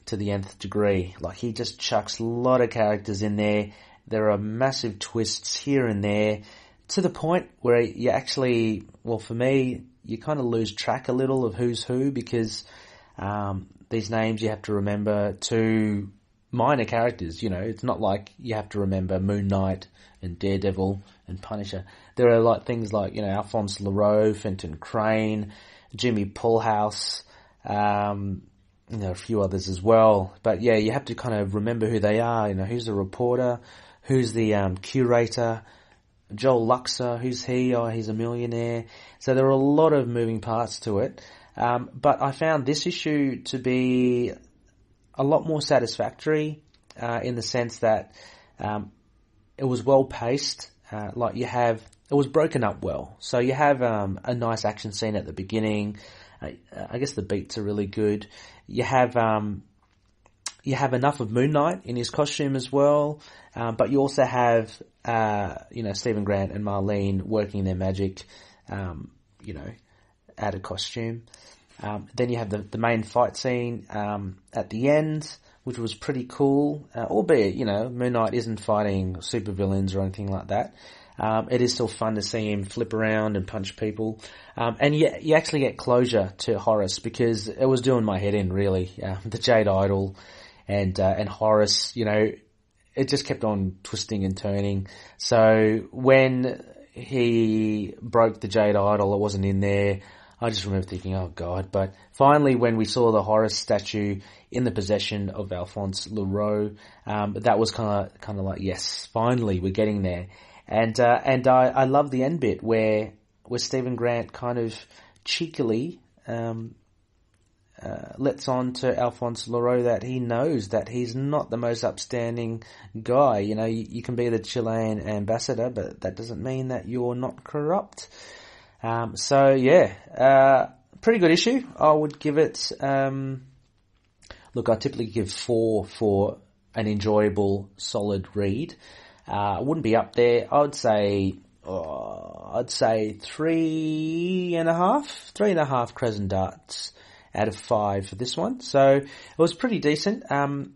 to the nth degree. Like, he just chucks a lot of characters in there. There are massive twists here and there, to the point where you actually, well, for me, you kind of lose track a little of who's who, because these names you have to remember to minor characters, it's not like you have to remember Moon Knight and Daredevil and Punisher. There are things like, Alphonse Leroux, Fenton Crane, Jimmy Pullhouse, a few others as well. But yeah, you have to kind of remember who they are, who's the reporter, who's the curator, Joel Luxor, who's he? Oh, he's a millionaire. So there are a lot of moving parts to it. But I found this issue to be a lot more satisfactory in the sense that it was well paced. It was broken up well. So you have a nice action scene at the beginning. I guess the beats are really good. You have enough of Moon Knight in his costume as well, but you also have Stephen Grant and Marlene working their magic, out of costume. Then you have the main fight scene at the end, which was pretty cool, albeit, Moon Knight isn't fighting supervillains or anything like that. it is still fun to see him flip around and punch people. And you actually get closure to Horus, because it was doing my head in, really. The Jade Idol and Horus, it just kept on twisting and turning. So when he broke the Jade Idol, it wasn't in there. I just remember thinking, oh God. But finally, when we saw the Horus statue in the possession of Alphonse Leroux, that was kind of like, yes, finally we're getting there. And I love the end bit where Stephen Grant kind of cheekily, lets on to Alphonse Leroux that he knows that he's not the most upstanding guy. You can be the Chilean ambassador, but that doesn't mean that you're not corrupt. Pretty good issue. I would give it, look, I typically give 4 for an enjoyable, solid read. I wouldn't be up there. I'd say 3.5 crescent darts out of 5 for this one. So it was pretty decent. I don't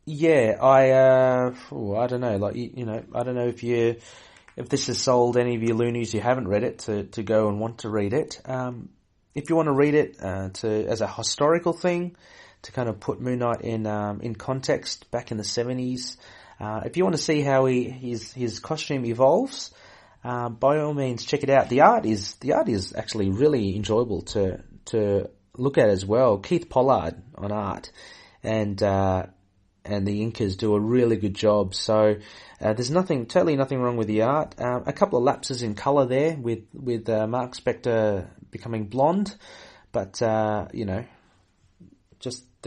know, I don't know if this has sold any of you loonies who haven't read it to go and want to read it. If you want to read it as a historical thing, to kind of put Moon Knight in context back in the 70s, if you want to see how his costume evolves, by all means check it out. The art is actually really enjoyable to look at as well. Keith Pollard on art, and the inkers do a really good job. So there's totally nothing wrong with the art. A couple of lapses in colour there with Mark Spector becoming blonde, but they're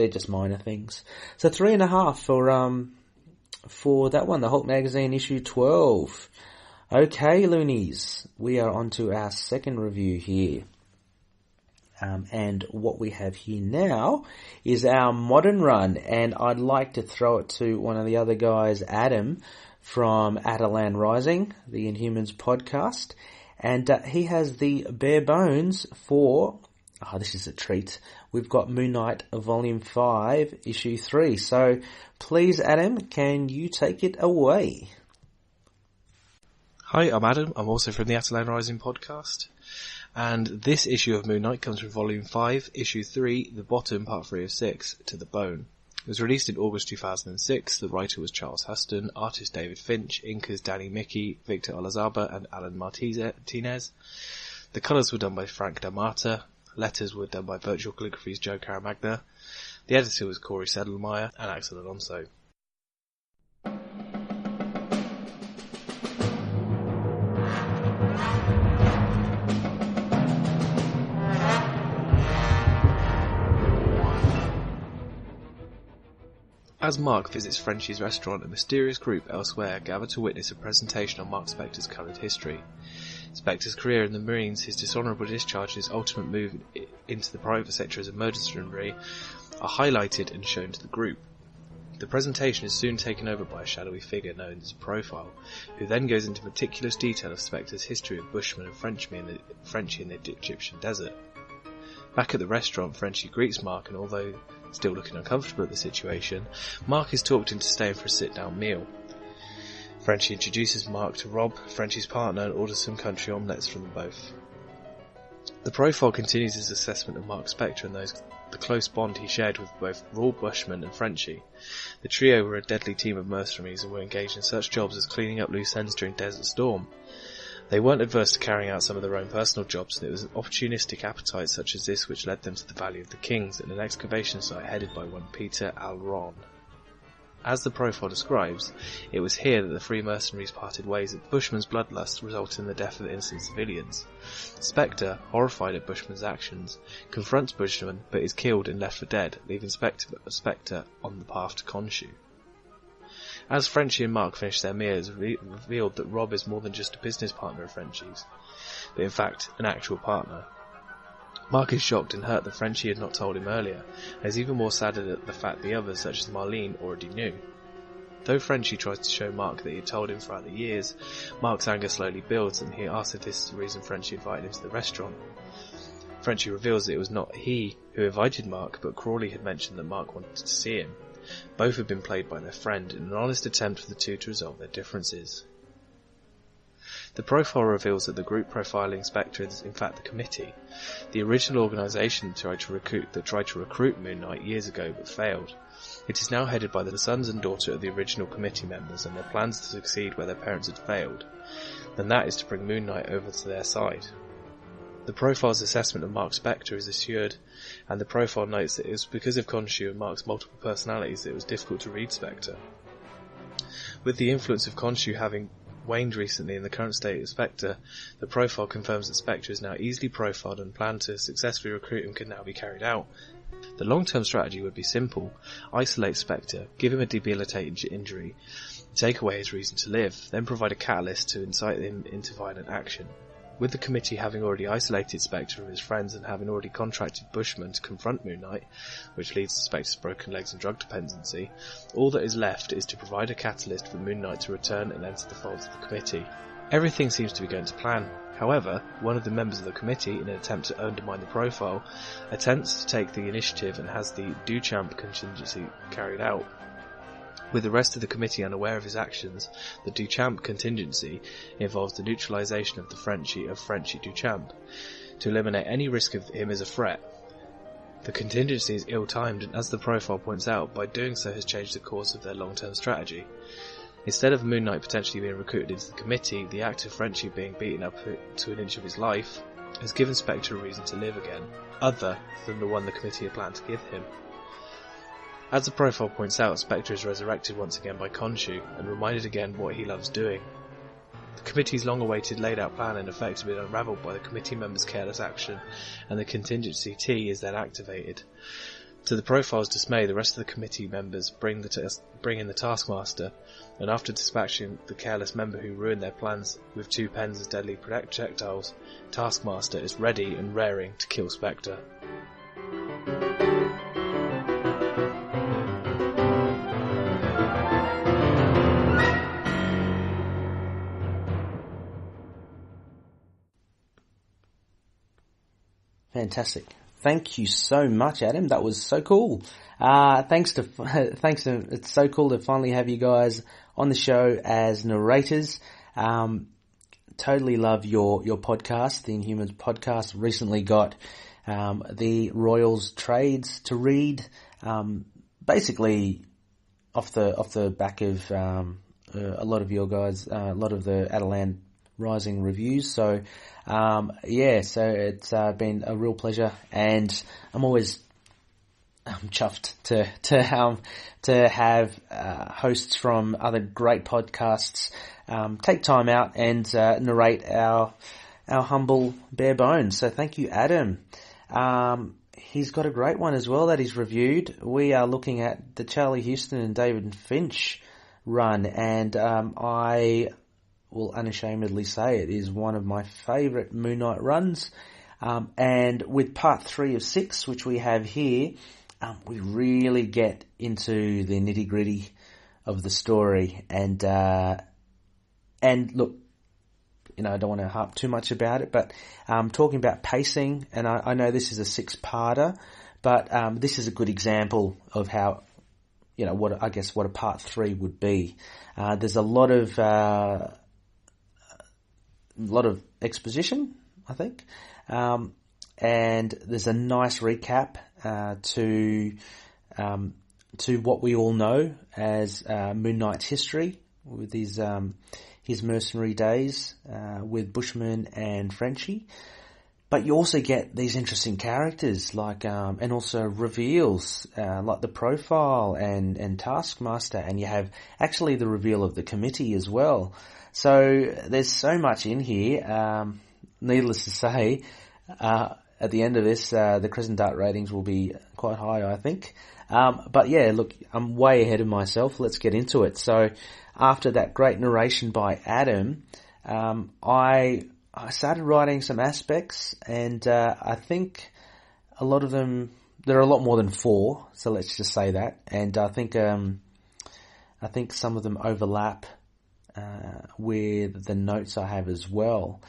just minor things. So 3.5 for that one, the Hulk magazine issue 12. Okay, loonies, we are on to our second review here. And what we have here now is our modern run, and I'd like to throw it to one of the other guys, Adam, from Attilan Rising, the Inhumans podcast, and he has the bare bones for, this is a treat, we've got Moon Knight Volume 5, Issue 3, so please, Adam, can you take it away? Hi, I'm Adam, I'm also from the Attilan Rising podcast. And this issue of Moon Knight comes from Volume 5, Issue 3, The Bottom, Part 3 of 6, To the Bone. It was released in August 2006. The writer was Charles Huston, artist David Finch, inkers Danny Mickey, Victor Olazaba, and Alan Martinez. The colours were done by Frank D'Amata. Letters were done by Virtual Calligraphy's Joe Caramagna. The editor was Corey Sedelmeyer and Axel Alonso. As Mark visits Frenchie's restaurant, a mysterious group elsewhere gather to witness a presentation on Mark Spector's coloured history. Spector's career in the Marines, his dishonourable discharge and his ultimate move into the private sector as a mercenary are highlighted and shown to the group. The presentation is soon taken over by a shadowy figure known as a profile, who then goes into meticulous detail of Spector's history of Bushmen and Frenchie in the Egyptian desert. Back at the restaurant, Frenchie greets Mark, and although still looking uncomfortable at the situation, Mark is talked into staying for a sit-down meal. Frenchie introduces Mark to Rob, Frenchie's partner, and orders some country omelettes from them both. The profile continues his assessment of Mark Spector and the close bond he shared with both Raw Bushman and Frenchie. The trio were a deadly team of mercenaries and were engaged in such jobs as cleaning up loose ends during Desert Storm. They weren't adverse to carrying out some of their own personal jobs, and it was an opportunistic appetite such as this which led them to the Valley of the Kings and an excavation site headed by one Peter Alron. As the profile describes, it was here that the three mercenaries parted ways, that Bushman's bloodlust resulted in the death of innocent civilians. Spector, horrified at Bushman's actions, confronts Bushman but is killed and left for dead, leaving Spector on the path to Khonshu. As Frenchie and Mark finish their meal, it is revealed that Rob is more than just a business partner of Frenchie's, but in fact an actual partner. Mark is shocked and hurt that Frenchie had not told him earlier, and is even more saddened at the fact the others, such as Marlene, already knew. Though Frenchie tries to show Mark that he had told him throughout the years, Mark's anger slowly builds, and he asks if this is the reason Frenchie invited him to the restaurant. Frenchie reveals that it was not he who invited Mark, but Crawley had mentioned that Mark wanted to see him. Both had been played by their friend in an honest attempt for the two to resolve their differences. The profile reveals that the group profiling Spectre is in fact the Committee, the original organisation that tried to recruit Moon Knight years ago but failed. It is now headed by the sons and daughter of the original committee members, and their plans to succeed where their parents had failed, and that is to bring Moon Knight over to their side. The profile's assessment of Mark Spector is assured, and the profile notes that it was because of Khonshu and Mark's multiple personalities that it was difficult to read Spectre. With the influence of Khonshu having waned recently in the current state of Spectre, the profile confirms that Spectre is now easily profiled and plan to successfully recruit him can now be carried out. The long-term strategy would be simple: isolate Spectre, give him a debilitating injury, take away his reason to live, then provide a catalyst to incite him into violent action. With the committee having already isolated Spectre from his friends and having already contracted Bushman to confront Moon Knight, which leads to Spectre's broken legs and drug dependency, all that is left is to provide a catalyst for Moon Knight to return and enter the fold of the committee. Everything seems to be going to plan. However, one of the members of the committee, in an attempt to undermine the profile, attempts to take the initiative and has the Duchamp contingency carried out. With the rest of the committee unaware of his actions, the Duchamp contingency involves the neutralization of the Frenchie Duchamp, to eliminate any risk of him as a threat. The contingency is ill-timed, and as the profile points out, by doing so has changed the course of their long-term strategy. Instead of Moon Knight potentially being recruited into the committee, the act of Frenchie being beaten up to an inch of his life has given Spectre a reason to live again, other than the one the committee had planned to give him. As the profile points out, Spectre is resurrected once again by Khonshu, and reminded again what he loves doing. The committee's long-awaited laid-out plan in effect has been unravelled by the committee members' careless action, and the contingency T is then activated. To the profile's dismay, the rest of the committee members bring in the Taskmaster, and after dispatching the careless member who ruined their plans with 2 pens as deadly projectiles, Taskmaster is ready and raring to kill Spectre. Fantastic. Thank you so much, Adam. That was so cool. Thanks. It's so cool to finally have you guys on the show as narrators. Totally love your podcast, the Inhumans podcast. Recently got the Royals trades to read, basically off the back of a lot of your guys, a lot of the Attilan Rising reviews. So so it's been a real pleasure, and I'm always chuffed to have hosts from other great podcasts take time out and narrate our humble bare bones. So thank you, Adam. He's got a great one as well that he's reviewed. We are looking at the Charlie Houston and David Finch run, and I will unashamedly say it is one of my favourite Moon Knight runs. And with part 3 of 6, which we have here, we really get into the nitty gritty of the story. And look, I don't want to harp too much about it, but talking about pacing, and I know this is a 6-parter, but this is a good example of how, what a part 3 would be. There's a lot of exposition, I think, and there's a nice recap to what we all know as Moon Knight's history with his mercenary days with Bushman and Frenchie. But you also get these interesting characters like and also reveals like the profile and Taskmaster, and you have actually the reveal of the committee as well. So there's so much in here. Needless to say, at the end of this, the Crescent Dart ratings will be quite high, I think. But yeah, look, I'm way ahead of myself. Let's get into it. So after that great narration by Adam, I started writing some aspects, and I think a lot of them, there are a lot more than 4. So let's just say that. And I think some of them overlap with the notes I have as well.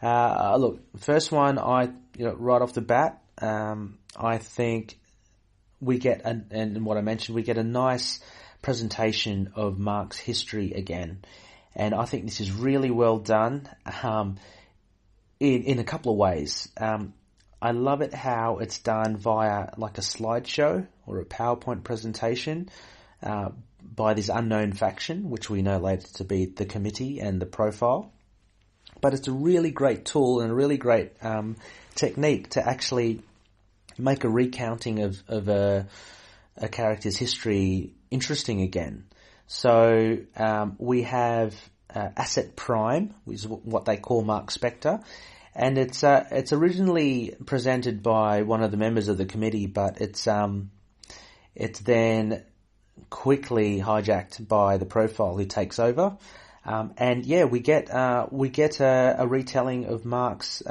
Look, first one, right off the bat, I think we get, and what I mentioned, we get a nice presentation of Mark's history again. and I think this is really well done in a couple of ways. I love it how it's done via like a slideshow or a PowerPoint presentation by this unknown faction, which we know later to be the committee and the profile. But it's a really great tool and a really great technique to actually make a recounting of a character's history interesting again. So we have Asset Prime, which is what they call Mark Spector, and it's originally presented by one of the members of the committee, but it's then quickly hijacked by the profile who takes over. And yeah, we get a retelling of Mark's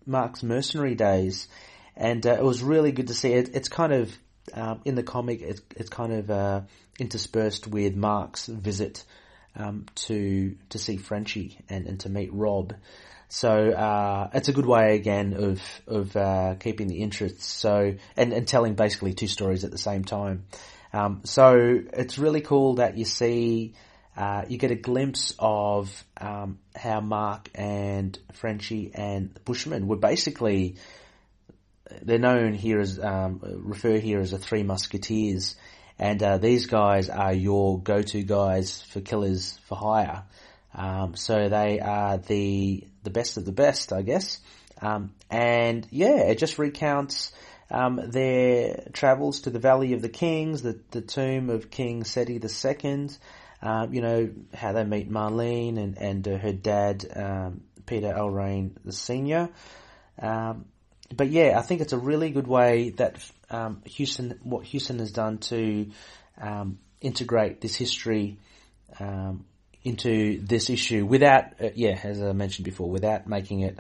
mercenary days, and it was really good to see it. It's kind of in the comic, it's kind of interspersed with Mark's visit to see Frenchie and to meet Rob. So it's a good way again of keeping the interest. So and telling basically two stories at the same time. So it's really cool that you see. You get a glimpse of how Mark and Frenchie and Bushman were basically, they're known here as, refer here as the Three Musketeers, and these guys are your go-to guys for killers for hire. So they are the best of the best, I guess. And yeah, it just recounts their travels to the Valley of the Kings, the tomb of King Seti II. You know, how they meet Marlene and her dad, Peter Elrain the Senior. But yeah, I think it's a really good way that what Huston has done to integrate this history into this issue without, as I mentioned before, without making it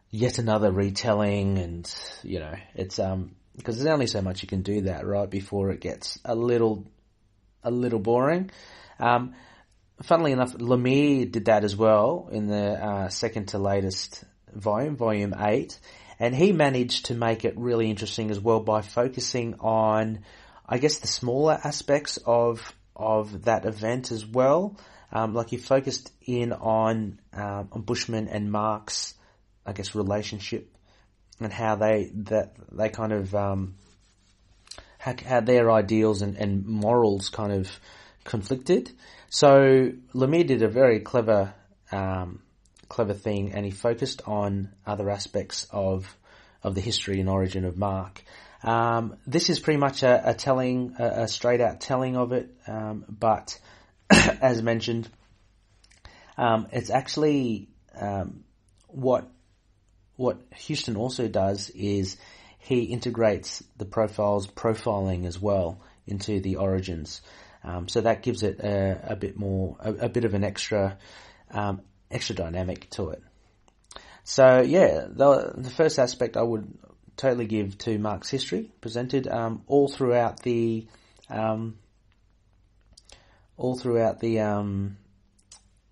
yet another retelling. And you know, it's because there's only so much you can do that, right, before it gets a little boring. Funnily enough, Lemire did that as well in the second to latest volume 8, and he managed to make it really interesting as well by focusing on, I guess, the smaller aspects of that event as well. Like he focused in on Bushman and Mark's, I guess, relationship and how they kind of how their ideals and morals kind of conflicted. So Lemire did a very clever thing, and he focused on other aspects of the history and origin of Mark. This is pretty much a straight out telling of it, but as mentioned, it's actually what Huston also does is he integrates the profiling as well into the origins. So that gives it a bit of an extra dynamic to it. So yeah, the first aspect I would totally give to Mark's history, presented all throughout the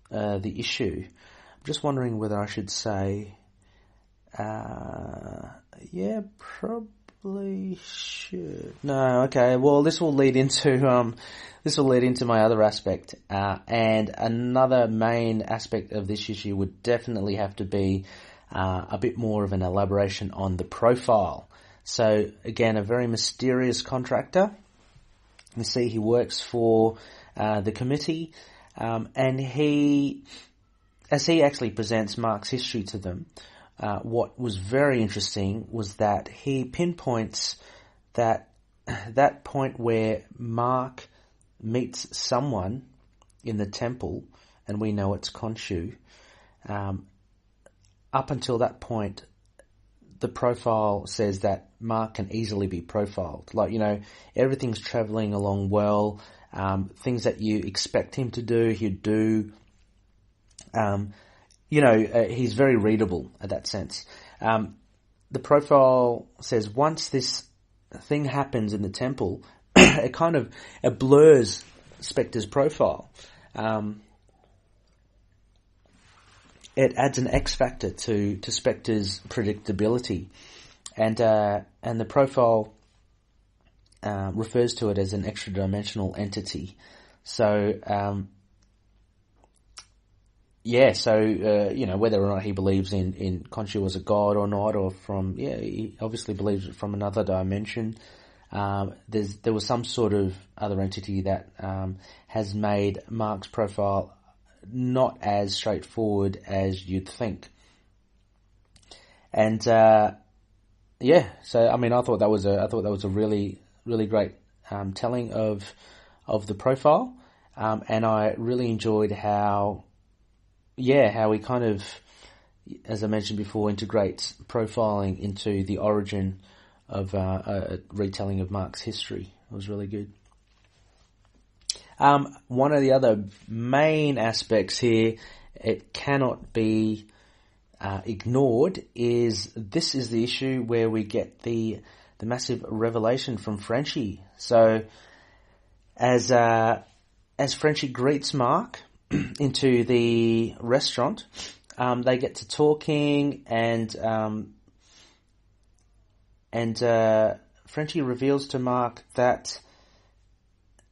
issue. I'm just wondering whether I should say, probably should. No, okay. Well, this will lead into my other aspect, and another main aspect of this issue would definitely have to be a bit more of an elaboration on the profile. So again, a very mysterious contractor. You see, he works for the committee, and as he actually presents Mark's history to them. What was very interesting was that he pinpoints that point where Mark meets someone in the temple, and we know it's Khonshu. Up until that point, the profile says that Mark can easily be profiled. Like, you know, everything's travelling along well. Things that you expect him to do, he'd do. He's very readable in that sense. The profile says once this thing happens in the temple, it blurs Spector's profile. It adds an X factor to Spector's predictability, and the profile refers to it as an extra dimensional entity. So so, whether or not he believes in Khonshu as a god or not, or he obviously believes it from another dimension. There was some sort of other entity that has made Mark's profile not as straightforward as you'd think. And so I mean, I thought that was a really, really great telling of the profile, and I really enjoyed how he kind of, as I mentioned before, integrates profiling into the origin of a retelling of Mark's history. It was really good. One of the other main aspects here, it cannot be ignored, is this is the issue where we get the massive revelation from Frenchie. So as Frenchie greets Mark into the restaurant, they get to talking, and Frenchie reveals to Mark that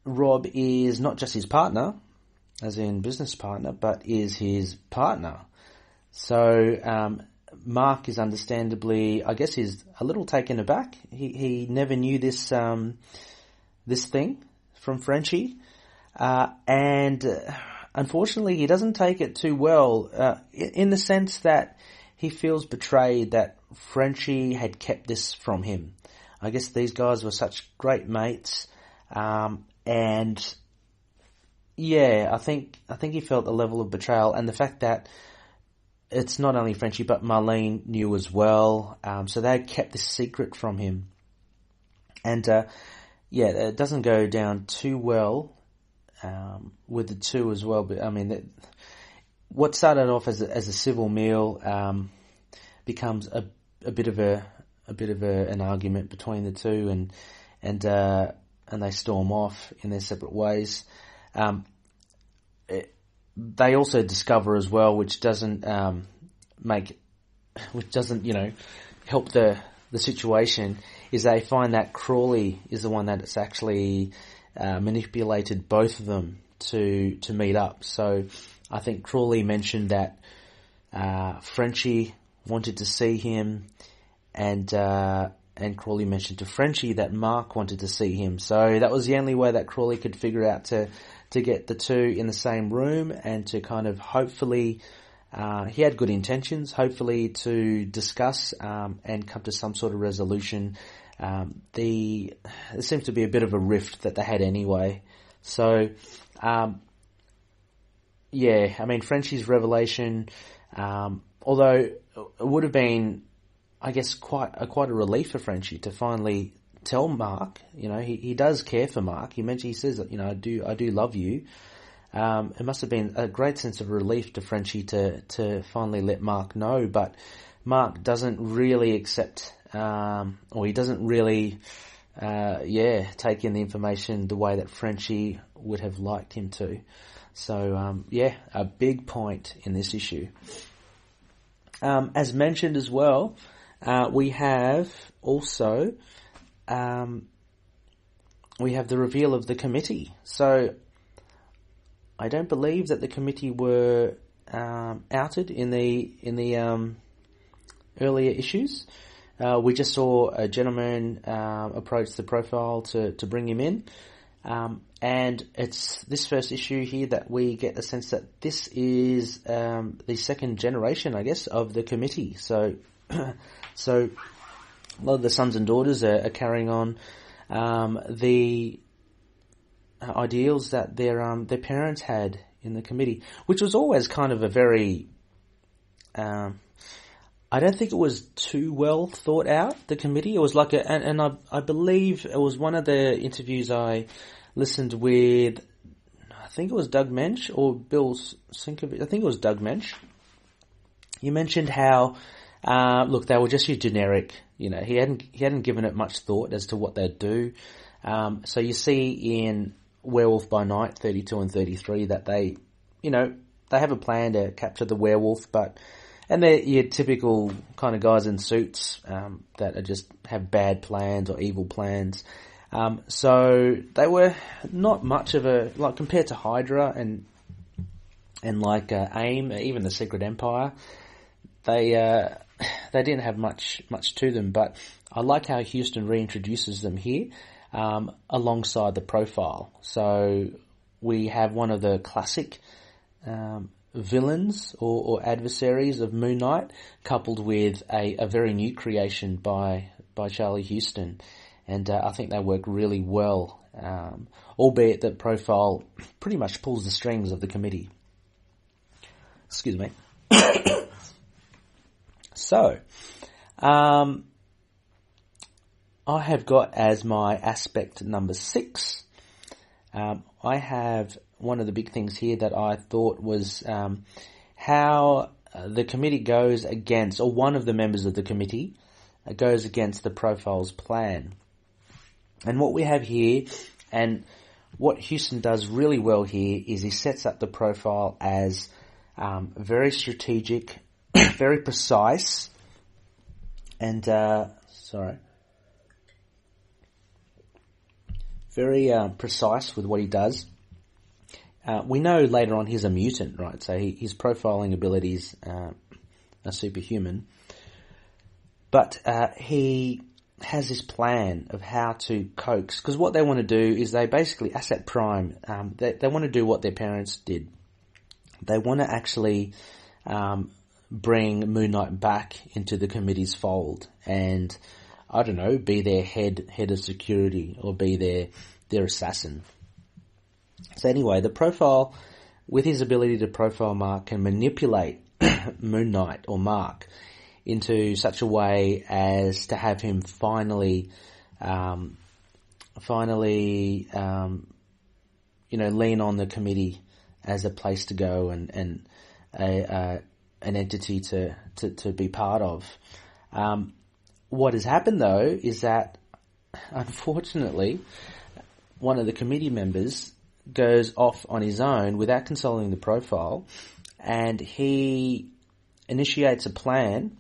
Rob is not just his partner, as in business partner, but is his partner. So Mark is understandably, I guess, he's a little taken aback. He never knew this thing from Frenchie, and unfortunately he doesn't take it too well, in the sense that he feels betrayed that Frenchie had kept this from him. I guess these guys were such great mates, and I think he felt a level of betrayal, and the fact that it's not only Frenchie but Marlene knew as well. So they had kept this secret from him, and it doesn't go down too well with the two as well. But I mean, what started off as a civil meal becomes a bit of an argument between the two, and they storm off in their separate ways. They also discover as well, which doesn't help the situation, is they find that Crawley is the one that's actually manipulated both of them to meet up. So I think Crawley mentioned that Frenchie wanted to see him, and Crawley mentioned to Frenchie that Mark wanted to see him. So that was the only way that Crawley could figure out to get the two in the same room, and to kind of hopefully, he had good intentions, hopefully to discuss and come to some sort of resolution. There seems to be a bit of a rift that they had anyway. So, I mean, Frenchie's revelation, although it would have been, I guess, quite a relief for Frenchie to finally tell Mark. He does care for Mark. He says that, I do love you. It must have been a great sense of relief to Frenchie to finally let Mark know, but Mark doesn't really accept, or he doesn't really, take in the information the way that Frenchie would have liked him to. So, a big point in this issue. As mentioned as well, we have also, we have the reveal of the committee. So I don't believe that the committee were outed in the earlier issues. We just saw a gentleman approach the profile to bring him in, and it's this first issue here that we get the sense that this is the second generation, I guess, of the committee. So a lot of the sons and daughters are carrying on the ideals that their parents had in the committee, which was always kind of a very, I don't think it was too well thought out, the committee. It was like I believe it was one of the interviews I listened with, I think it was Doug Mensch or Bill Sienkiewicz. I think it was Doug Mensch. You mentioned how, look, they were just your generic, he hadn't given it much thought as to what they'd do. So you see in Werewolf by Night 32 and 33 that they have a plan to capture the werewolf, and they're your typical kind of guys in suits, that are just have bad plans or evil plans. So they were not much of compared to Hydra and And like AIM, even the Secret Empire, they didn't have much to them. But I like how Houston reintroduces them here alongside the profile. So we have one of the classic villains or adversaries of Moon Knight, coupled with a very new creation by Charlie Houston, and I think they work really well. Albeit that profile pretty much pulls the strings of the committee. Excuse me. So, I have got as my aspect number 6. I have one of the big things here that I thought was how the committee goes against, or one of the members of the committee goes against the profile's plan. And what we have here, and what Houston does really well here, is he sets up the profile as very strategic, very precise, and very precise with what he does. We know later on he's a mutant, right? So his profiling abilities are superhuman. But he has this plan of how to coax, because what they want to do is they basically asset prime. They want to do what their parents did. They want to actually bring Moon Knight back into the committee's fold, and I don't know, be their head of security, or be their assassin. So anyway, the profile, with his ability to profile Mark, can manipulate Moon Knight or Mark into such a way as to have him finally, lean on the committee as a place to go and an entity to be part of. What has happened though is that, unfortunately, one of the committee members goes off on his own without consulting the profile, and he initiates a plan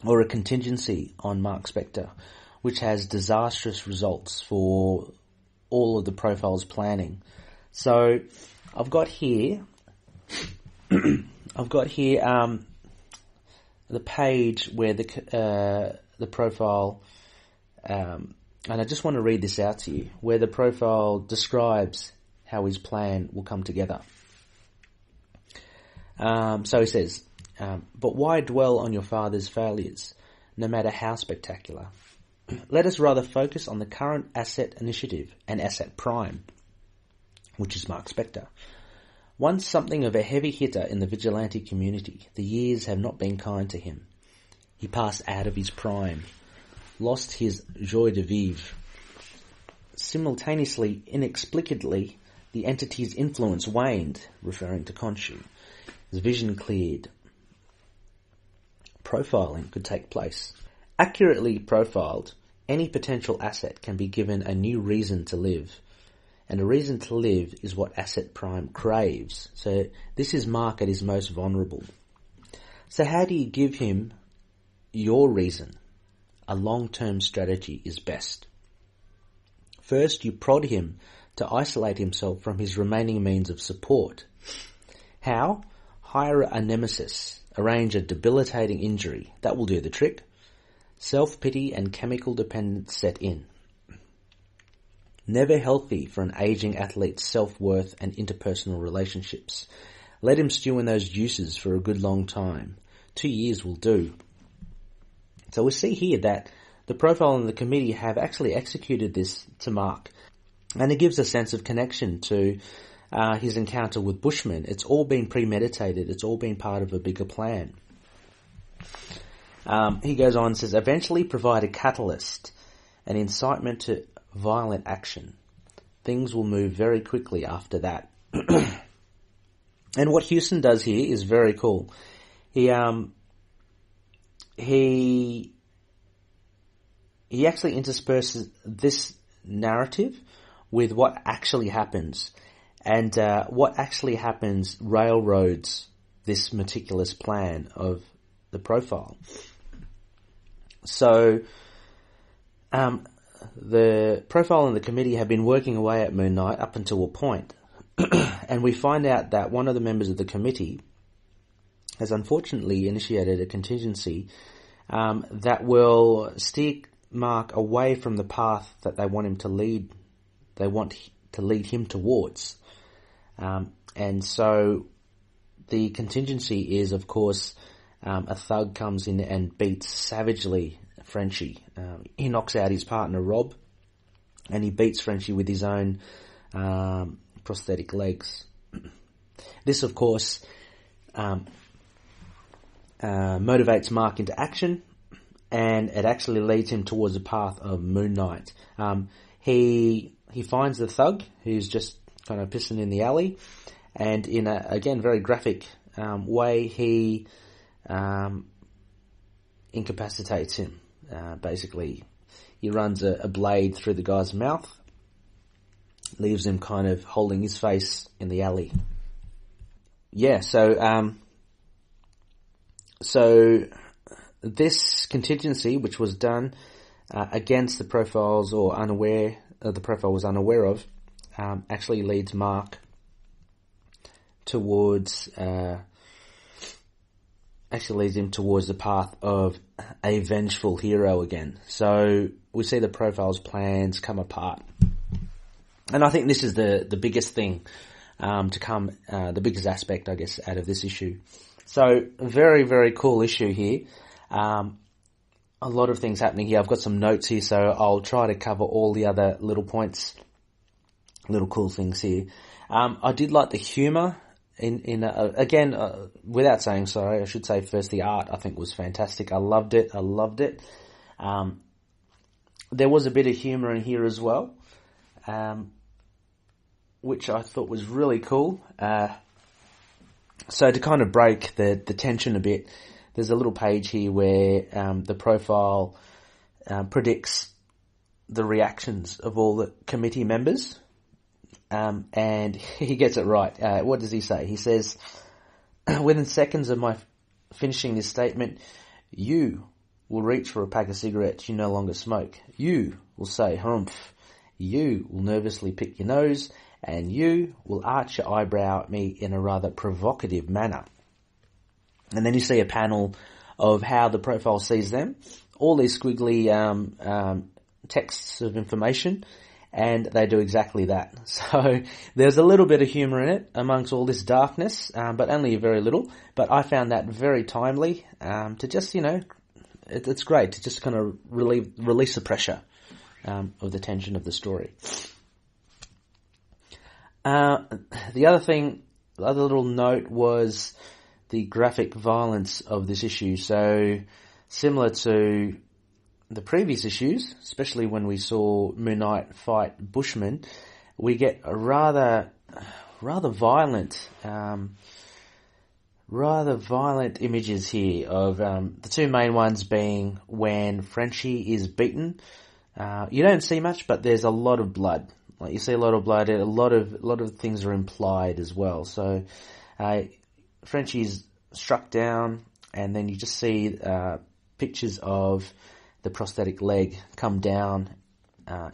or a contingency on Mark Spector, which has disastrous results for all of the profile's planning. So I've got here the page where the profile, and I just want to read this out to you, where the profile describes how his plan will come together. So he says, but why dwell on your father's failures, no matter how spectacular? Let us rather focus on the current asset initiative and asset prime, which is Mark Spector. Once something of a heavy hitter in the vigilante community, the years have not been kind to him. He passed out of his prime, lost his joie de vivre. Simultaneously, inexplicably, the entity's influence waned, referring to Khonshu. His vision cleared. Profiling could take place. Accurately profiled, any potential asset can be given a new reason to live. And a reason to live is what Asset Prime craves. So this is Mark at his most vulnerable. So how do you give him your reason? A long-term strategy is best. First, you prod him to isolate himself from his remaining means of support. How? Hire a nemesis. Arrange a debilitating injury. That will do the trick. Self-pity and chemical dependence set in. Never healthy for an aging athlete's self-worth and interpersonal relationships. Let him stew in those juices for a good long time. 2 years will do. So we see here that the profile and the committee have actually executed this to Mark. And it gives a sense of connection to his encounter with Bushman. It's all been premeditated. It's all been part of a bigger plan. He goes on and says, eventually provide a catalyst, an incitement to violent action. Things will move very quickly after that. And what Houston does here is very cool. He actually intersperses this narrative with what actually happens. And what actually happens railroads this meticulous plan of the profile. So, the profile and the committee have been working away at Moon Knight up until a point. and we find out that one of the members of the committee has unfortunately initiated a contingency that will steer Mark away from the path that they want him to lead. They want to lead him towards. And so the contingency is, of course, a thug comes in and beats savagely Frenchie. He knocks out his partner Rob, and he beats Frenchie with his own prosthetic legs. This, of course, motivates Mark into action, and it actually leads him towards the path of Moon Knight. He finds the thug who's just kind of pissing in the alley, and in a, again, very graphic way, he incapacitates him. Basically, he runs a blade through the guy's mouth, leaves him kind of holding his face in the alley. Yeah, so this contingency, which was done against the profiles or the profile was unaware of, actually leads Mark towards leads him towards the path of a vengeful hero again. So we see the profile's plans come apart. And I think this is the biggest thing to come, the biggest aspect, I guess, out of this issue. So, very, very cool issue here. A lot of things happening here. I've got some notes here, so I'll try to cover all the other little points, little cool things here. I did like the humour again, without saying sorry, I should say first the art I think was fantastic. I loved it. There was a bit of humour in here as well, which I thought was really cool. So to kind of break the tension a bit, there's a little page here where the profile predicts the reactions of all the committee members, and he gets it right. What does he say? He says, within seconds of my finishing this statement, you will reach for a pack of cigarettes you no longer smoke. You will say humph. You will nervously pick your nose, and you will arch your eyebrow at me in a rather provocative manner. And then you see a panel of how the profile sees them, all these squiggly texts of information, and they do exactly that. So there's a little bit of humour in it amongst all this darkness, but only very little. But I found that very timely to just, it's great to just kind of release the pressure of the tension of the story. The other little note was the graphic violence of this issue. So similar to the previous issues, especially when we saw Moon Knight fight Bushmen, we get a rather violent images here of the two main ones being when Frenchie is beaten. You don't see much, but there's a lot of blood. Like you see a lot of blood, a lot of things are implied as well. So Frenchie's struck down, and then you just see pictures of the prosthetic leg come down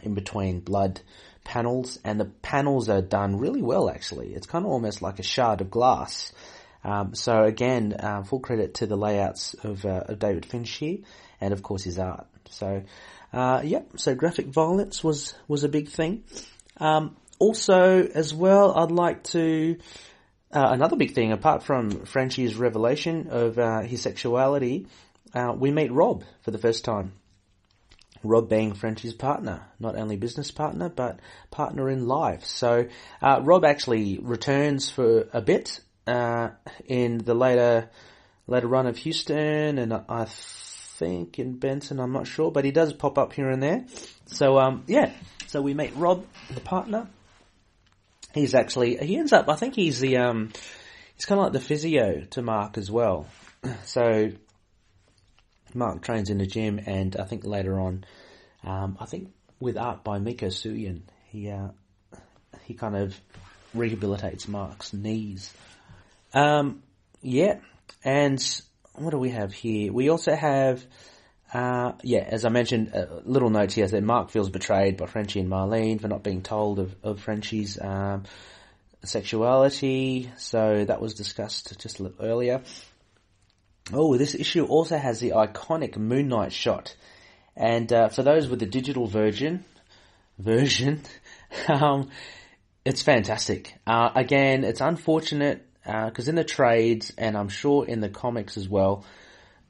in between blood panels, and the panels are done really well actually. It's kind of almost like a shard of glass. So again, full credit to the layouts of David Finch here, and of course his art. So so graphic violence was a big thing. Also, as well, I'd like to another big thing, apart from Frenchie's revelation of his sexuality, we meet Rob for the first time. Rob being Frenchie's partner, not only business partner, but partner in life. So Rob actually returns for a bit in the later run of Houston, and I think in Benson, I'm not sure, but he does pop up here and there. So so we meet Rob, the partner. He ends up, I think he's he's kind of like the physio to Mark as well. So Mark trains in the gym, and I think later on, I think with art by Miko Suyin, he kind of rehabilitates Mark's knees. And what do we have here? We also have, as I mentioned, little notes here that Mark feels betrayed by Frenchie and Marlene for not being told of Frenchie's sexuality, so that was discussed just a little earlier. Oh, this issue also has the iconic Moon Knight shot. And for those with the digital version, it's fantastic. Again, it's unfortunate because in the trades, and I'm sure in the comics as well,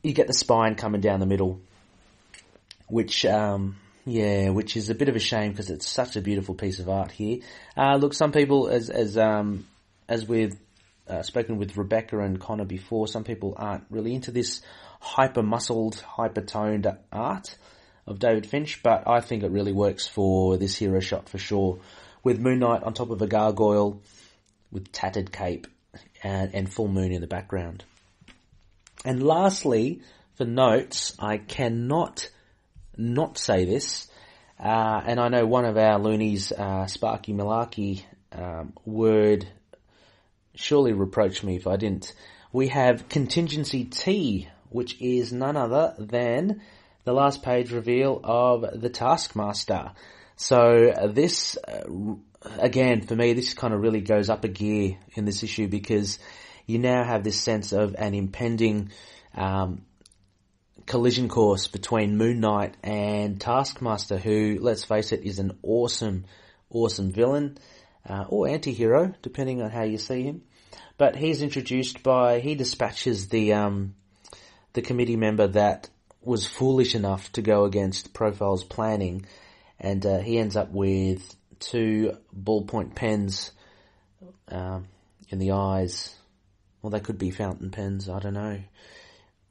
you get the spine coming down the middle, which is a bit of a shame because it's such a beautiful piece of art here. Look, some people, as we've spoken with Rebecca and Connor before, some people aren't really into this hyper-muscled, hyper-toned art of David Finch, but I think it really works for this hero shot for sure, with Moon Knight on top of a gargoyle with tattered cape and full moon in the background. And lastly, for notes, I cannot not say this, and I know one of our loonies, Sparky Malarkey, would surely reproach me if I didn't. We have Contingency T, which is none other than the last page reveal of the Taskmaster. So this, again, for me, this kind of really goes up a gear in this issue because you now have this sense of an impending collision course between Moon Knight and Taskmaster, who, let's face it, is an awesome villain, or anti-hero, depending on how you see him. But he dispatches the committee member that was foolish enough to go against Profile's planning, and he ends up with 2 ballpoint pens in the eyes. Well, they could be fountain pens, I don't know.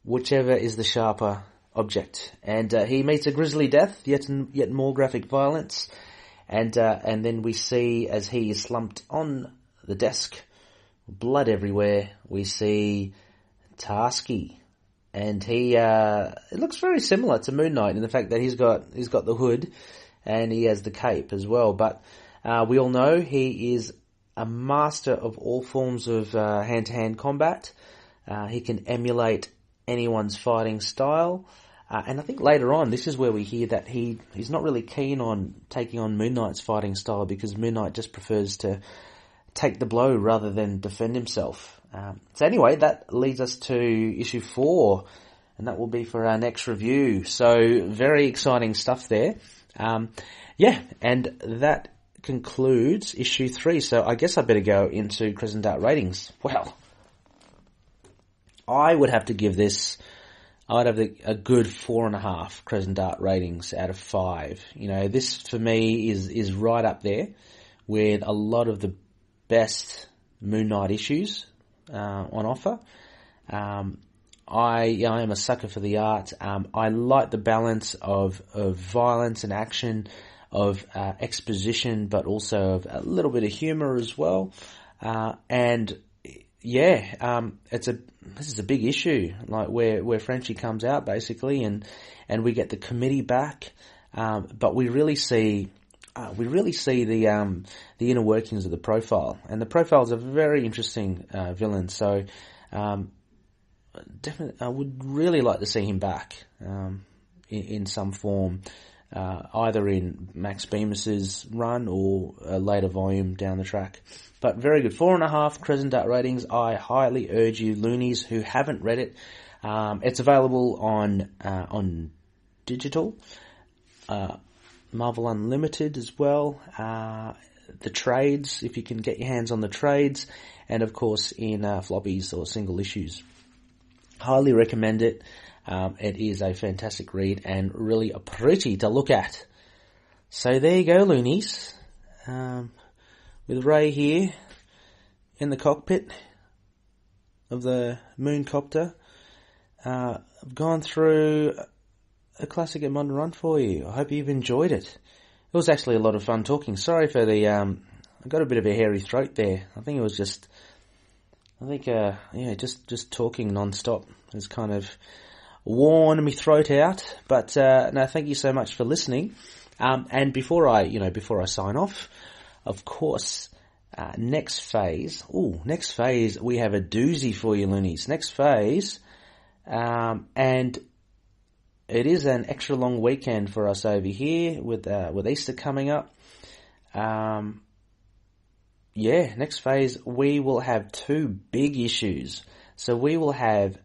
Whichever is the sharper object. And he meets a grisly death, yet more graphic violence. And then we see, as he is slumped on the desk, blood everywhere, we see Tasky. And he, it looks very similar to Moon Knight in the fact that he's got the hood and he has the cape as well. But we all know he is a master of all forms of hand-to-hand combat. He can emulate anyone's fighting style. And I think later on, this is where we hear that he's not really keen on taking on Moon Knight's fighting style because Moon Knight just prefers to take the blow rather than defend himself. So anyway, that leads us to issue 4, and that will be for our next review. So very exciting stuff there. And that concludes issue 3. So I guess I better go into Crescent Dart ratings. Well, I would have to give this, I'd have a good 4.5 Crescent Dart ratings out of 5. You know, this for me is right up there with a lot of the best Moon Knight issues on offer. I am a sucker for the art. I like the balance of violence and action, of exposition, but also of a little bit of humor as well. This is a big issue, like where Frenchie comes out basically, and we get the committee back, but we really see the inner workings of the Profile, and the Profile is a very interesting villain. So definitely, I would really like to see him back in some form, either in Max Bemis's run or a later volume down the track. But very good. 4.5 Crescent Dart ratings. I highly urge you, loonies who haven't read it. It's available on digital, Marvel Unlimited as well. The trades, if you can get your hands on the trades, and of course in floppies or single issues. Highly recommend it. It is a fantastic read and really a pretty to look at. So there you go, loonies. With Ray here in the cockpit of the Mooncopter. I've gone through a classic and modern run for you. I hope you've enjoyed it. It was actually a lot of fun talking. Sorry for the, I got a bit of a hairy throat there. I think it was just talking non-stop has kind of worn my throat out. But, no, thank you so much for listening. And before I sign off, of course, next phase, we have a doozy for you, loonies. Next phase, and it is an extra long weekend for us over here with Easter coming up. next phase, we will have 2 big issues. So we will have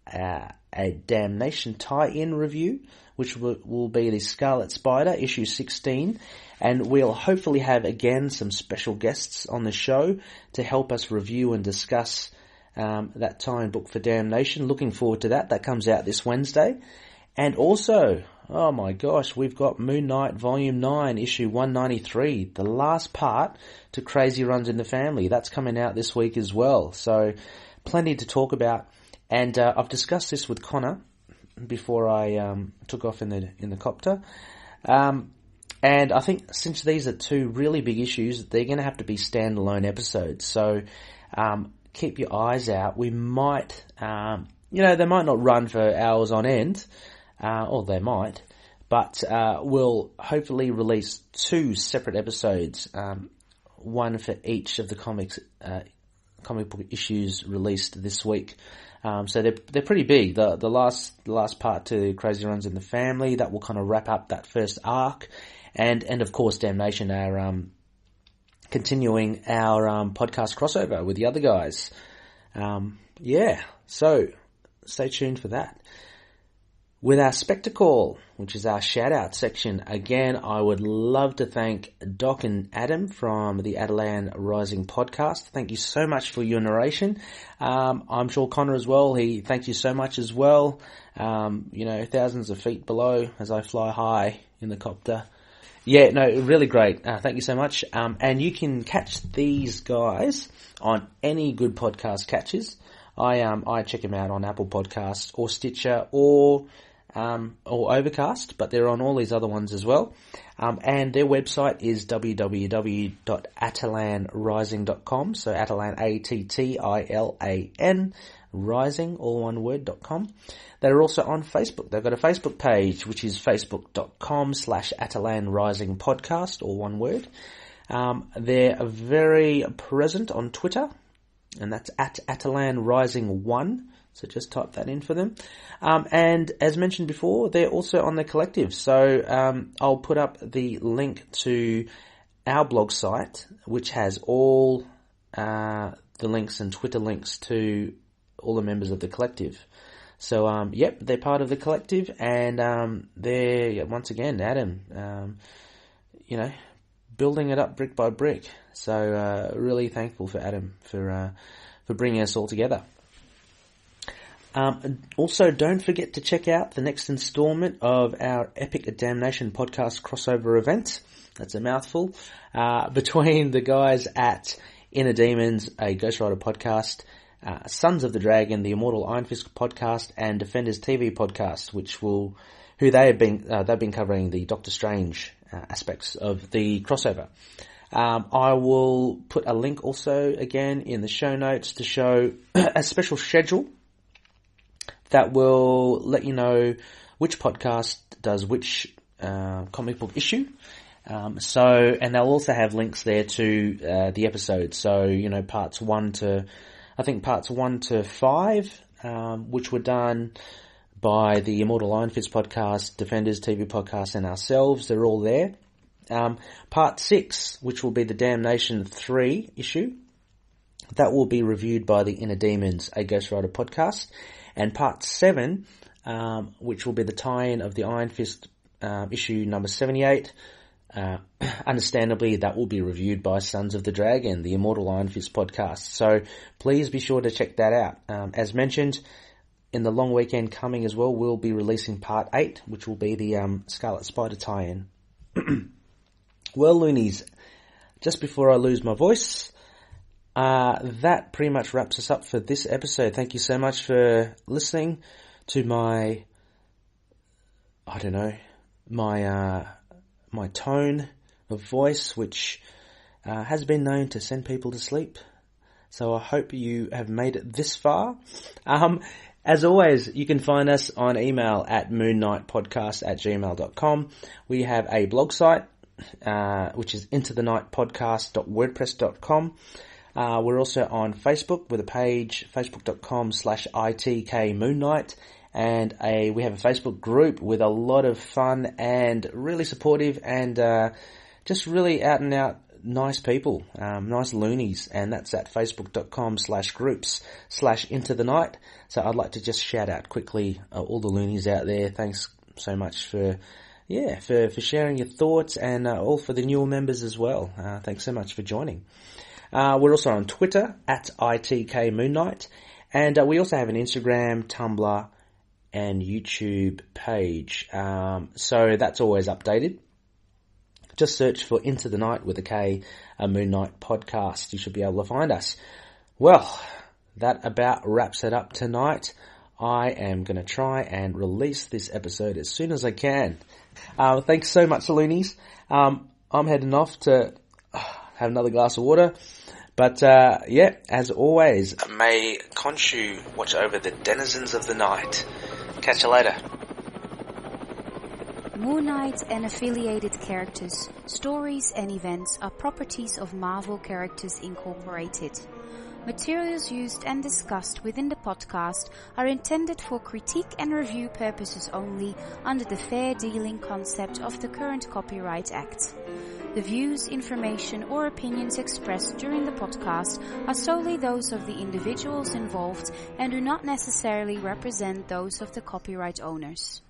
a Damnation tie-in review, which will be the Scarlet Spider, issue 16, and we'll hopefully have again some special guests on the show to help us review and discuss that tie-in book for Damnation. Looking forward to that. That comes out this Wednesday. And also, oh my gosh, we've got Moon Knight Volume 9, issue 193, the last part to Crazy Runs in the Family. That's coming out this week as well. So plenty to talk about. And I've discussed this with Connor before I took off in the copter. And I think since these are 2 really big issues, they're going to have to be standalone episodes. So keep your eyes out. We might, they might not run for hours on end, or they might, but we'll hopefully release 2 separate episodes, one for each of the comic book issues released this week. So they're pretty big. The last part to Crazy Runs in the Family, that will kind of wrap up that first arc, and of course Damnation, our continuing our podcast crossover with the other guys. So stay tuned for that. With our SPECTOR-CALL, which is our shout-out section, again, I would love to thank Doc and Adam from the Attilan Rising Podcast. Thank you so much for your narration. I'm sure Connor as well, he thanks you so much as well. Thousands of feet below as I fly high in the copter. Yeah, no, really great. Thank you so much. And you can catch these guys on any good podcast catches. I check them out on Apple Podcasts or Stitcher or Overcast, but they're on all these other ones as well. And their website is www.attilanrising.com. So Attilan, Attilan, rising, all one word, .com. They're also on Facebook. They've got a Facebook page, which is facebook.com/Attilan Rising Podcast, all one word. They're very present on Twitter, and that's at Attilan Rising 1. So just type that in for them. And as mentioned before, they're also on the collective. So I'll put up the link to our blog site, which has all the links and Twitter links to all the members of the collective. So, they're part of the collective, and they're, once again, Adam, building it up brick by brick. So, really thankful for Adam for bringing us all together. Also, don't forget to check out the next installment of our Epic Damnation podcast crossover event. That's a mouthful. Between the guys at Inner Demons, a Ghost Rider podcast, Sons of the Dragon, the Immortal Iron Fist podcast, and Defenders TV podcast, they've been covering the Doctor Strange aspects of the crossover. I will put a link also again in the show notes to show a special schedule that will let you know which podcast does which comic book issue. And they'll also have links there to the episodes. So, parts 1 to 5, which were done by the Immortal Iron Fist podcast, Defenders TV podcast, and ourselves. They're all there. Part 6, which will be the Damnation 3 issue, that will be reviewed by the Inner Demons, a Ghost Rider podcast. And part 7, which will be the tie-in of the Iron Fist issue number 78, understandably that will be reviewed by Sons of the Dragon, the Immortal Iron Fist podcast. So please be sure to check that out. As mentioned, in the long weekend coming as well, we'll be releasing part 8, which will be the Scarlet Spider tie-in. Well, loonies, just before I lose my voice, that pretty much wraps us up for this episode. Thank you so much for listening to my tone of voice, which has been known to send people to sleep. So I hope you have made it this far. As always, you can find us on email at moonknightpodcast@gmail.com. We have a blog site, which is intothenightpodcast.wordpress.com. We're also on Facebook with a page, facebook.com/ITKMoonKnight. And we have a Facebook group with a lot of fun and really supportive and just really out and out nice people, nice loonies, and that's at facebook.com/groups/into the night. So I'd like to just shout out quickly all the loonies out there. Thanks so much for sharing your thoughts, and all for the newer members as well. Thanks so much for joining. We're also on Twitter at ITK Moon Knight, and we also have an Instagram, Tumblr, and YouTube page. So that's always updated. Just search for Into the Night with a K, a Moon Knight podcast. You should be able to find us. Well, that about wraps it up tonight. I am going to try and release this episode as soon as I can. Thanks so much, loonies. I'm heading off to have another glass of water. But, as always, may Khonshu watch over the denizens of the night. Catch you later. Moon Knight and affiliated characters, stories and events are properties of Marvel Characters Incorporated. Materials used and discussed within the podcast are intended for critique and review purposes only under the fair dealing concept of the current Copyright Act. The views, information or opinions expressed during the podcast are solely those of the individuals involved and do not necessarily represent those of the copyright owners.